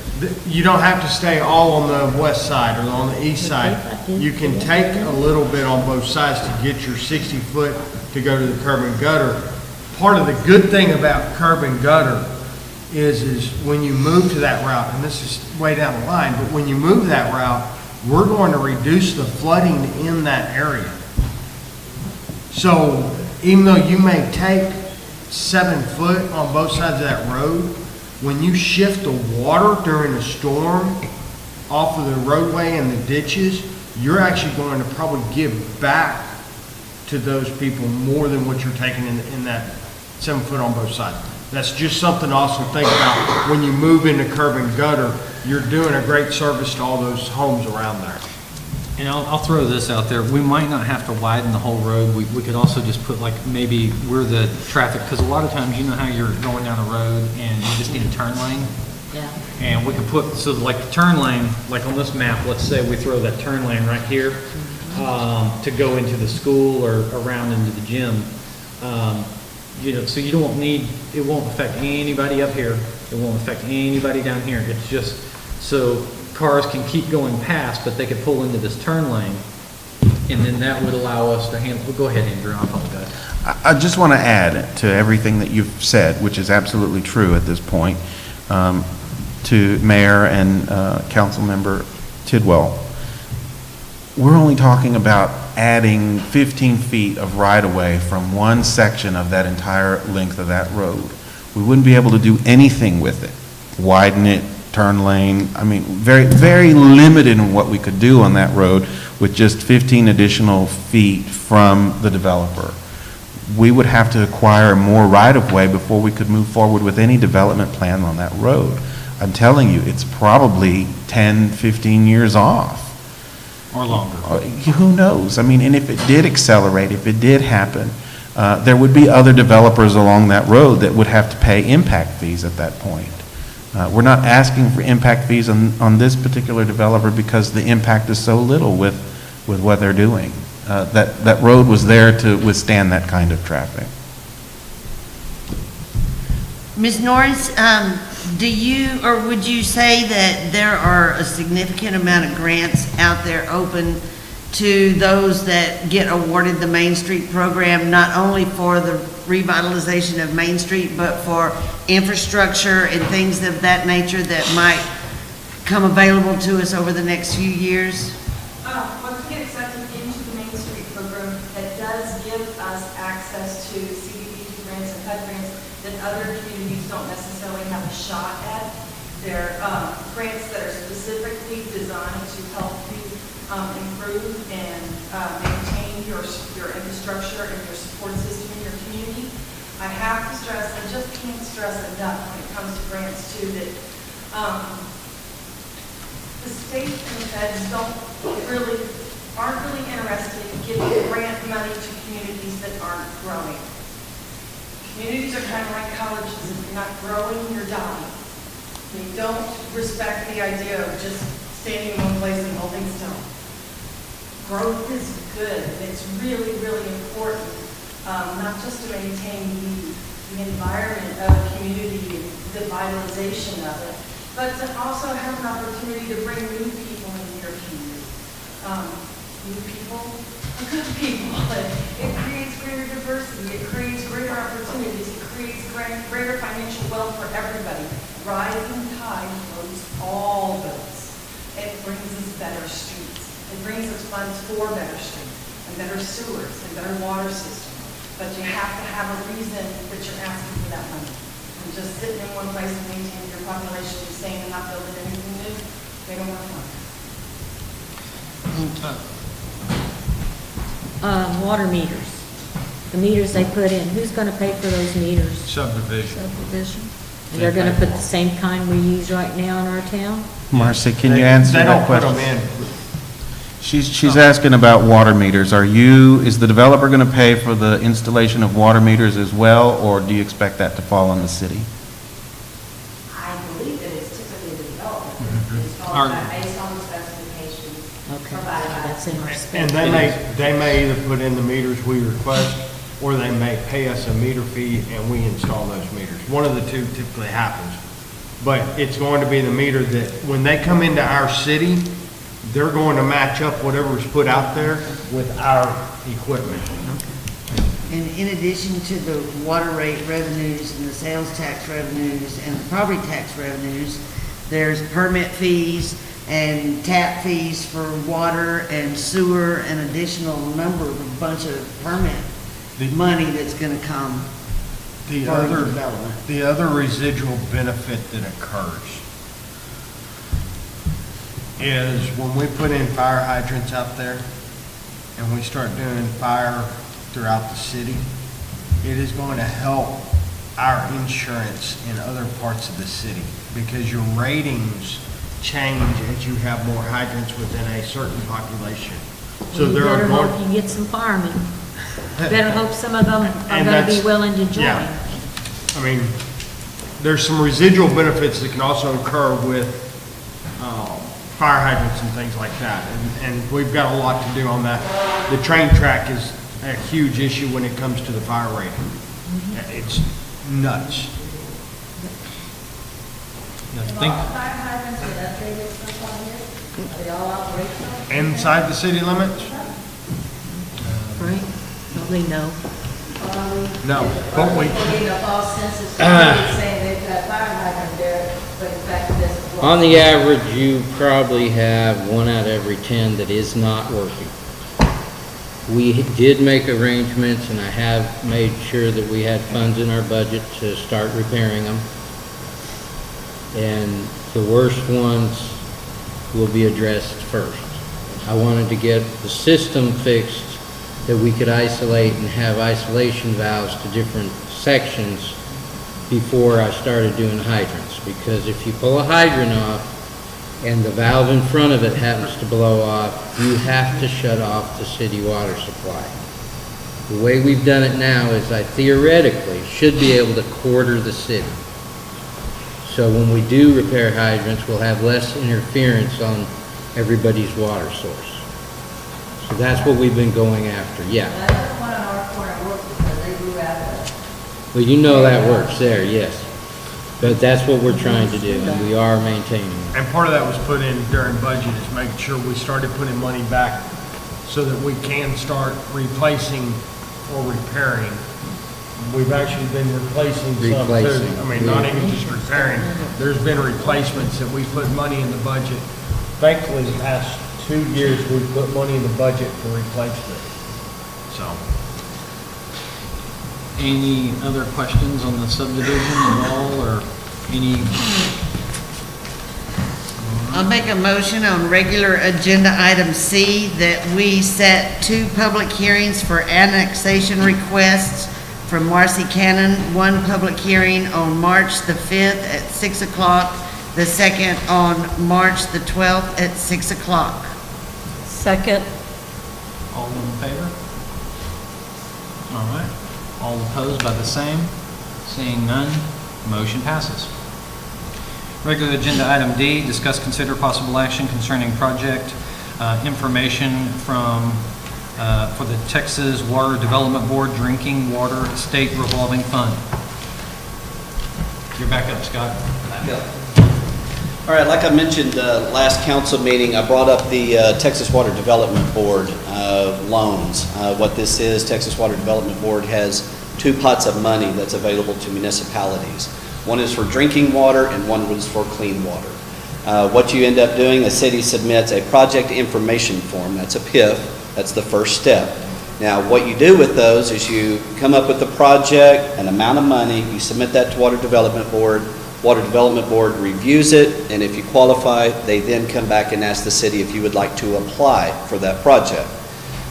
You don't have to stay all on the west side or on the east side. You can take a little bit on both sides to get your 60 foot to go to the curb and gutter. Part of the good thing about curb and gutter is when you move to that route, and this is way down the line, but when you move that route, we're going to reduce the flooding in that area. So even though you may take 7 foot on both sides of that road, when you shift the water during a storm off of the roadway and the ditches, you're actually going to probably give back to those people more than what you're taking in that 7 foot on both sides. That's just something to also think about. When you move into curb and gutter, you're doing a great service to all those homes around there. And I'll throw this out there, we might not have to widen the whole road, we could also just put like maybe where the traffic, because a lot of times, you know how you're going down a road and you just need a turn lane? Yeah. And we could put, so like the turn lane, like on this map, let's say we throw that turn lane right here, to go into the school or around into the gym. You know, so you don't need, it won't affect anybody up here, it won't affect anybody down here, it's just, so cars can keep going past, but they could pull into this turn lane, and then that would allow us to handle, go ahead, Andrew, I apologize. I just want to add to everything that you've said, which is absolutely true at this point, to Mayor and Council Member Tidwell. We're only talking about adding 15 feet of right-of-way from one section of that entire length of that road. We wouldn't be able to do anything with it, widen it, turn lane. I mean, very, very limited in what we could do on that road with just 15 additional feet from the developer. We would have to acquire more right-of-way before we could move forward with any development plan on that road. I'm telling you, it's probably 10, 15 years off. Or longer. Who knows? I mean, and if it did accelerate, if it did happen, there would be other developers along that road that would have to pay impact fees at that point. We're not asking for impact fees on this particular developer because the impact is so little with what they're doing. That road was there to withstand that kind of traffic. Ms. Norris, do you, or would you say that there are a significant amount of grants out there open to those that get awarded the Main Street program, not only for the revitalization of Main Street, but for infrastructure and things of that nature that might come available to us over the next few years? Once we get accepted into the Main Street program, that does give us access to CDBG grants and HUD grants that other communities don't necessarily have a shot at. They're grants that are specifically designed to help you improve and maintain your infrastructure and your support system in your community. I have to stress, I just can't stress enough when it comes to grants too, that the state and the feds aren't really interested in giving grant money to communities that aren't growing. Communities are kind of like colleges. If you're not growing, you're dying. They don't respect the idea of just standing in one place and holding still. Growth is good. It's really, really important, not just to maintain the environment of a community, the vitalization of it, but to also have an opportunity to bring new people into your community. New people, good people. It creates greater diversity. It creates greater opportunities. It creates greater financial wealth for everybody. Rising tide floats all boats. It brings us better streets. It brings us funds for better streets and better sewers and better water systems. But you have to have a reason that you're asking for that money. And just sitting in one place and maintaining your population the same and not building anything new, they don't work on. Water meters. The meters they put in, who's gonna pay for those meters? Subdivision. Subdivision. And they're gonna put the same kind we use right now in our town? Marcy, can you answer that question? They don't put them in. She's asking about water meters. Is the developer going to pay for the installation of water meters as well, or do you expect that to fall on the city? I believe that it's typically the development, it's all based on the specifications Okay, that's in our And spec. they may either put in the meters we request, or they may pay us a meter fee and we install those meters. One of the two typically happens. But it's going to be the meter that, when they come into our city, they're going to match up whatever's put out there with our equipment. And in addition to the water rate revenues and the sales tax revenues and the property tax revenues, there's permit fees and tap fees for water and sewer, and additional a bunch of permit money that's gonna come. The for other, development. the other residual benefit that occurs is when we put in fire hydrants out there and we start doing fire throughout the city, it is going to help our insurance in other parts of the city, because your ratings change as you have more hydrants within a certain population. So Well, you there are better more. hope you get some firemen. Better hope some of them are And gonna be that's- willing to join. yeah. I mean, there's some residual benefits that can also occur with fire hydrants and things like that, and we've got a lot to do on that. The train track is a huge issue when it comes to the fire rating. It's nuts. I Are think, all fire hydrants with updated stuff on here? Are they all operational? Inside the city limits? Right? Probably no. No, but we, We're getting a false census saying they've got fire hydrant there, but in fact, it doesn't. On the average, you probably have 1 out of every 10 that is not working. We did make arrangements, and I have made sure that we had funds in our budget to start repairing them. And the worst ones will be addressed first. I wanted to get the system fixed that we could isolate and have isolation valves to different sections before I started doing hydrants. Because if you pull a hydrant off and the valve in front of it happens to blow off, you have to shut off the city water supply. The way we've done it now is I theoretically should be able to quarter the city. So when we do repair hydrants, we'll have less interference on everybody's water source. So that's what we've been going after, yeah. That doesn't one on our corner work because they grew out of it. Well, you know that works there, yes. But that's what we're trying to do, and we are maintaining it. and part of that was put in during budget, is making sure we started putting money back so that we can start replacing or repairing. We've actually been replacing some too. Replacing, I mean, not yeah. even just repairing. There's been replacements that we put money in the budget. Thankfully, the past 2 years, we've put money in the budget for replacement. So, any other questions on the subdivision at all, or any? I'll make a motion on regular agenda item C that we set 2 public hearings for annexation requests from Marcy Cannon. One public hearing on March the 5th at 6 o'clock, the second on March the 12th at 6 o'clock. Second. All in favor? All right. All opposed by the same? Seeing none, motion passes. Regular agenda item D, discuss, consider possible action concerning project information from, for the Texas Water Development Board Drinking Water State Revolving Fund. You're back up, Scott. All right, like I mentioned last council meeting, I brought up the Texas Water Development Board loans. What this is, Texas Water Development Board has 2 pots of money that's available to municipalities. One is for drinking water and one is for clean water. What you end up doing, a city submits a project information form, that's a PIF, that's the first step. Now, what you do with those is you come up with the project, an amount of money, you submit that to Water Development Board. Water Development Board reviews it, and if you qualify, they then come back and ask the city if you would like to apply for that project.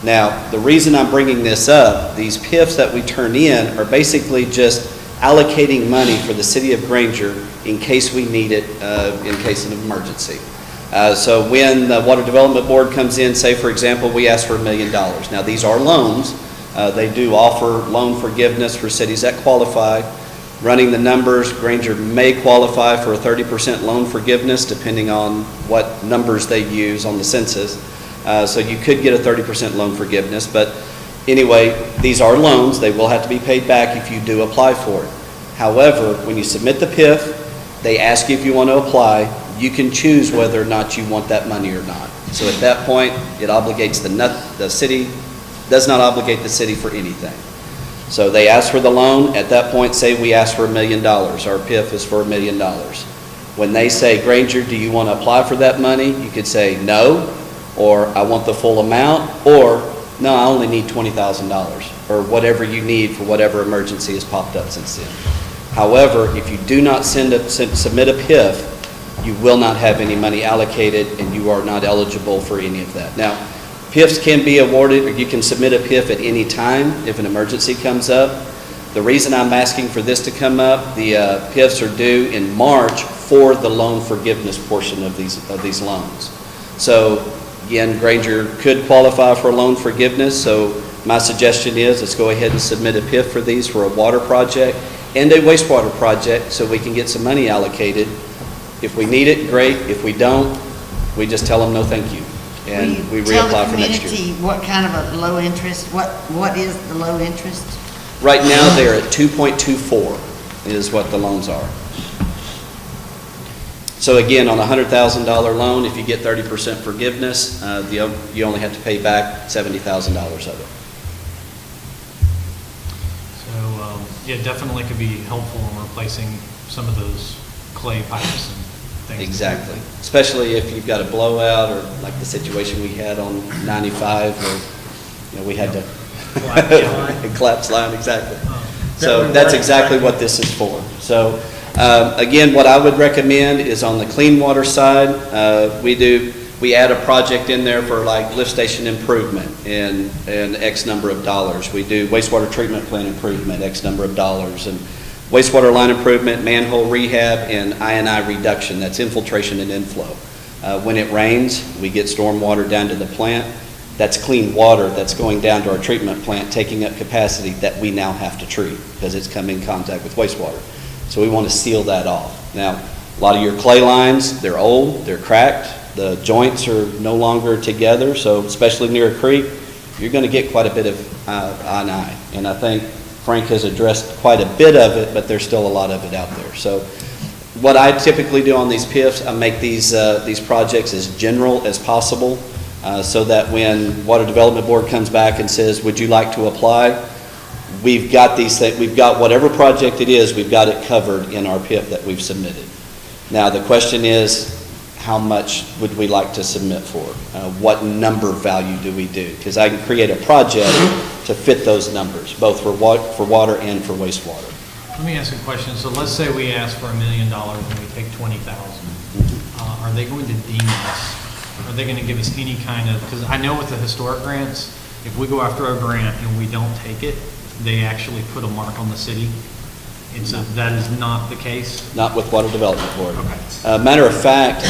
Now, the reason I'm bringing this up, these PIFs that we turn in are basically just allocating money for the city of Granger in case we need it, in case of an emergency. So when the Water Development Board comes in, say for example, we ask for $1 million. Now, these are loans. They do offer loan forgiveness for cities that qualify. Running the numbers, Granger may qualify for a 30% loan forgiveness depending on what numbers they use on the census. So you could get a 30% loan forgiveness, but anyway, these are loans. They will have to be paid back if you do apply for it. However, when you submit the PIF, they ask you if you want to apply. You can choose whether or not you want that money or not. So at that point, it obligates the city, does not obligate the city for anything. So they ask for the loan. At that point, say we ask for $1 million. Our PIF is for $1 million. When they say, Granger, do you want to apply for that money? You could say no, or I want the full amount, or no, I only need $20,000, or whatever you need for whatever emergency has popped up since then. However, if you do not submit a PIF, you will not have any money allocated, and you are not eligible for any of that. Now, PIFs can be awarded, or you can submit a PIF at any time if an emergency comes up. The reason I'm asking for this to come up, the PIFs are due in March for the loan forgiveness portion of these loans. So again, Granger could qualify for loan forgiveness, so my suggestion is let's go ahead and submit a PIF for these for a water project and a wastewater project so we can get some money allocated. If we need it, great. If we don't, we just tell them no thank you, and we reapply for next year. Tell the community what kind of a low interest, what is the low interest? Right now, they're at 2.24 is what the loans are. So again, on a $100,000 loan, if you get 30% forgiveness, you only have to pay back $70,000 of it. So, yeah, definitely could be helpful in replacing some of those clay pipes and things. Exactly. Especially if you've got a blowout, or like the situation we had on 95 where, we had to collapse line, exactly. So that's exactly what this is for. So again, what I would recommend is on the clean water side, we add a project in there for like lift station improvement and X number of dollars. We do wastewater treatment plant improvement, X number of dollars, and wastewater line improvement, manhole rehab, and I&I reduction. That's infiltration and inflow. When it rains, we get storm water down to the plant. That's clean water that's going down to our treatment plant, taking up capacity that we now have to treat because it's come in contact with wastewater. So we want to seal that off. Now, a lot of your clay lines, they're old, they're cracked, the joints are no longer together, so especially near a creek, you're going to get quite a bit of I&I. And I think Frank has addressed quite a bit of it, but there's still a lot of it out there. So what I typically do on these PIFs, I make these projects as general as possible so that when Water Development Board comes back and says, would you like to apply? We've got these things, we've got whatever project it is, we've got it covered in our PIF that we've submitted. Now the question is, how much would we like to submit for? What number value do we do? Because I can create a project to fit those numbers, both for water and for wastewater. Let me ask a question. So let's say we ask for $1 million and we take 20,000. Are they going to deem us? Are they going to give us any kind of, because I know with the historic grants, if we go after a grant and we don't take it, they actually put a mark on the city. And so that is not the case? Not with Water Development Board. Okay. Matter of fact,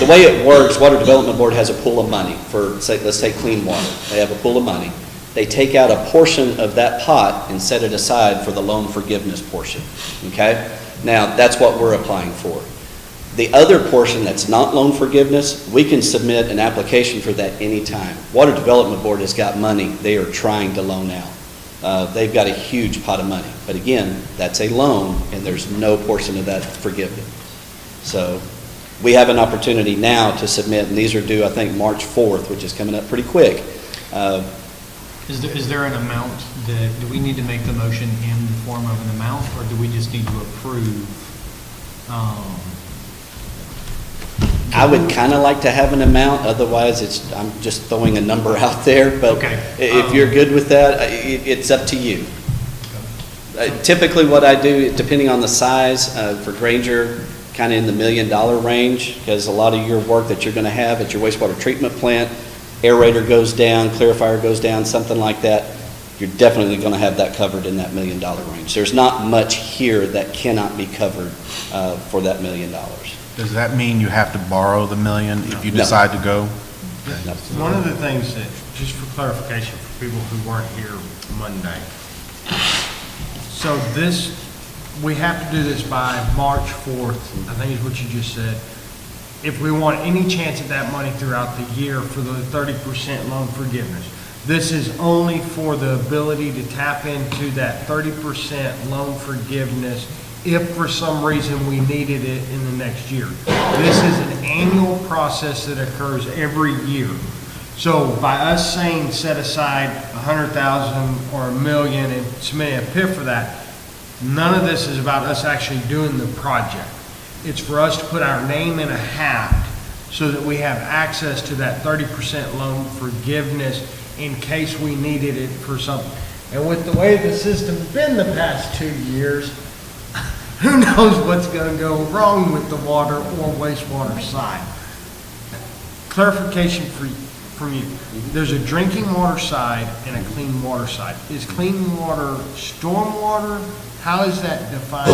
the way it works, Water Development Board has a pool of money for, say, let's take clean water. They have a pool of money. They take out a portion of that pot and set it aside for the loan forgiveness portion, okay? Now, that's what we're applying for. The other portion that's not loan forgiveness, we can submit an application for that anytime. Water Development Board has got money they are trying to loan out. They've got a huge pot of money. But again, that's a loan, and there's no portion of that forgiven. So we have an opportunity now to submit, and these are due, I think, March 4th, which is coming up pretty quick. Is there an amount do we need to make the motion in the form of an amount, or do we just need to approve? I would kind of like to have an amount, otherwise I'm just throwing a number out there, but Okay. If you're good with that, it's up to you. Typically what I do, depending on the size, for Granger, kind of in the $1 million range, because a lot of your work that you're going to have at your wastewater treatment plant, aerator goes down, clarifier goes down, something like that, you're definitely going to have that covered in that $1 million range. There's not much here that cannot be covered for that $1 million. Does that mean you have to borrow the $1 million if you No. decide to go? No. One of the things that, just for clarification for people who weren't here Monday. So this, we have to do this by March 4th, I think is what you just said. if we want any chance at that money throughout the year for the 30% loan forgiveness. This is only for the ability to tap into that 30% loan forgiveness if for some reason we needed it in the next year. This is an annual process that occurs every year. So by us saying set aside 100,000 or $1 million and submitting a PIF for that, none of this is about us actually doing the project. It's for us to put our name in a hat so that we have access to that 30% loan forgiveness in case we needed it for something. And with the way the system's been the past 2 years, who knows what's going to go wrong with the water or wastewater side. Clarification from you. There's a drinking water side and a clean water side. Is clean water stormwater? How is that defined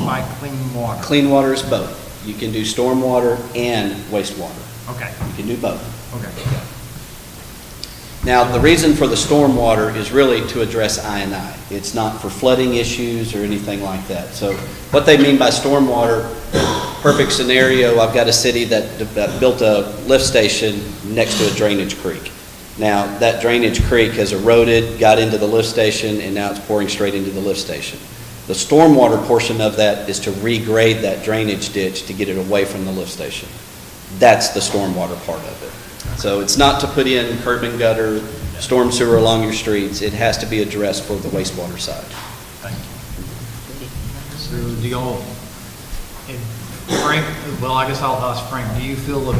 by clean water? Clean water is both. You can do stormwater and wastewater. Okay, You can do both. okay. Now, the reason for the stormwater is really to address I&I. It's not for flooding issues or anything like that. So what they mean by stormwater, perfect scenario, I've got a city that built a lift station next to a drainage creek. Now, that drainage creek has eroded, got into the lift station, and now it's pouring straight into the lift station. The stormwater portion of that is to regrade that drainage ditch to get it away from the lift station. That's the stormwater part of it. So it's not to put in curb and gutter, storm sewer along your streets. It has to be addressed for the wastewater side. So do y'all, and Frank, well, I guess I'll ask Frank, do you feel,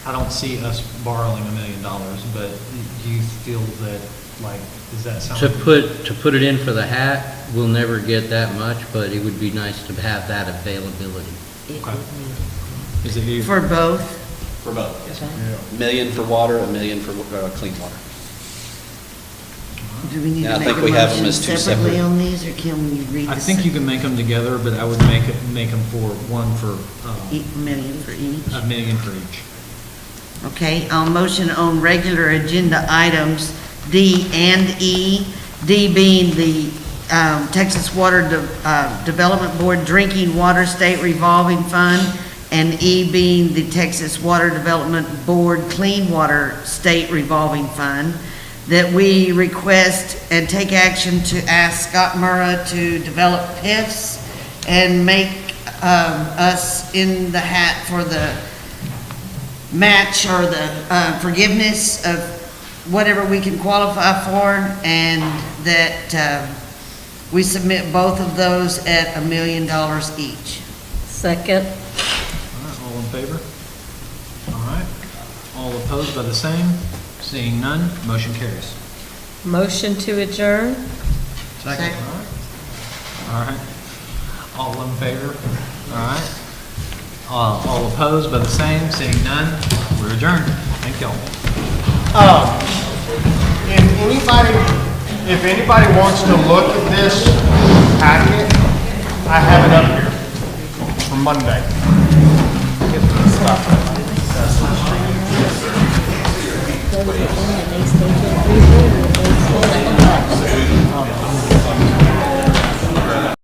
I don't see us borrowing $1 million, but do you feel that, like, is that To something? put it in for the hat, we'll never get that much, but it would be nice to have that availability. Okay. Is it you? For both? For both, yes. $1 million for water, $1 million for clean water. Do we need Yeah, I to make think a we have them motion as two separately separate. on these, or can we read I this? think you can make them together, but I would make them for one for, $1 million for each? $1 million for each. Okay, I'll motion on regular agenda items D and E. D being the Texas Water Development Board Drinking Water State Revolving Fund, and E being the Texas Water Development Board Clean Water State Revolving Fund, that we request and take action to ask Scott Murrah to develop PIFs and make us in the hat for the match or the forgiveness of whatever we can qualify for, and that we submit both of those at $1 million each. Second. All right, all in favor? All right. All opposed by the same? Seeing none, motion carries. Motion to adjourn? Second. All right. All in favor? All right. All opposed by the same? Seeing none, we're adjourned. Thank y'all. If anybody wants to look at this packet, I have it up here for Monday.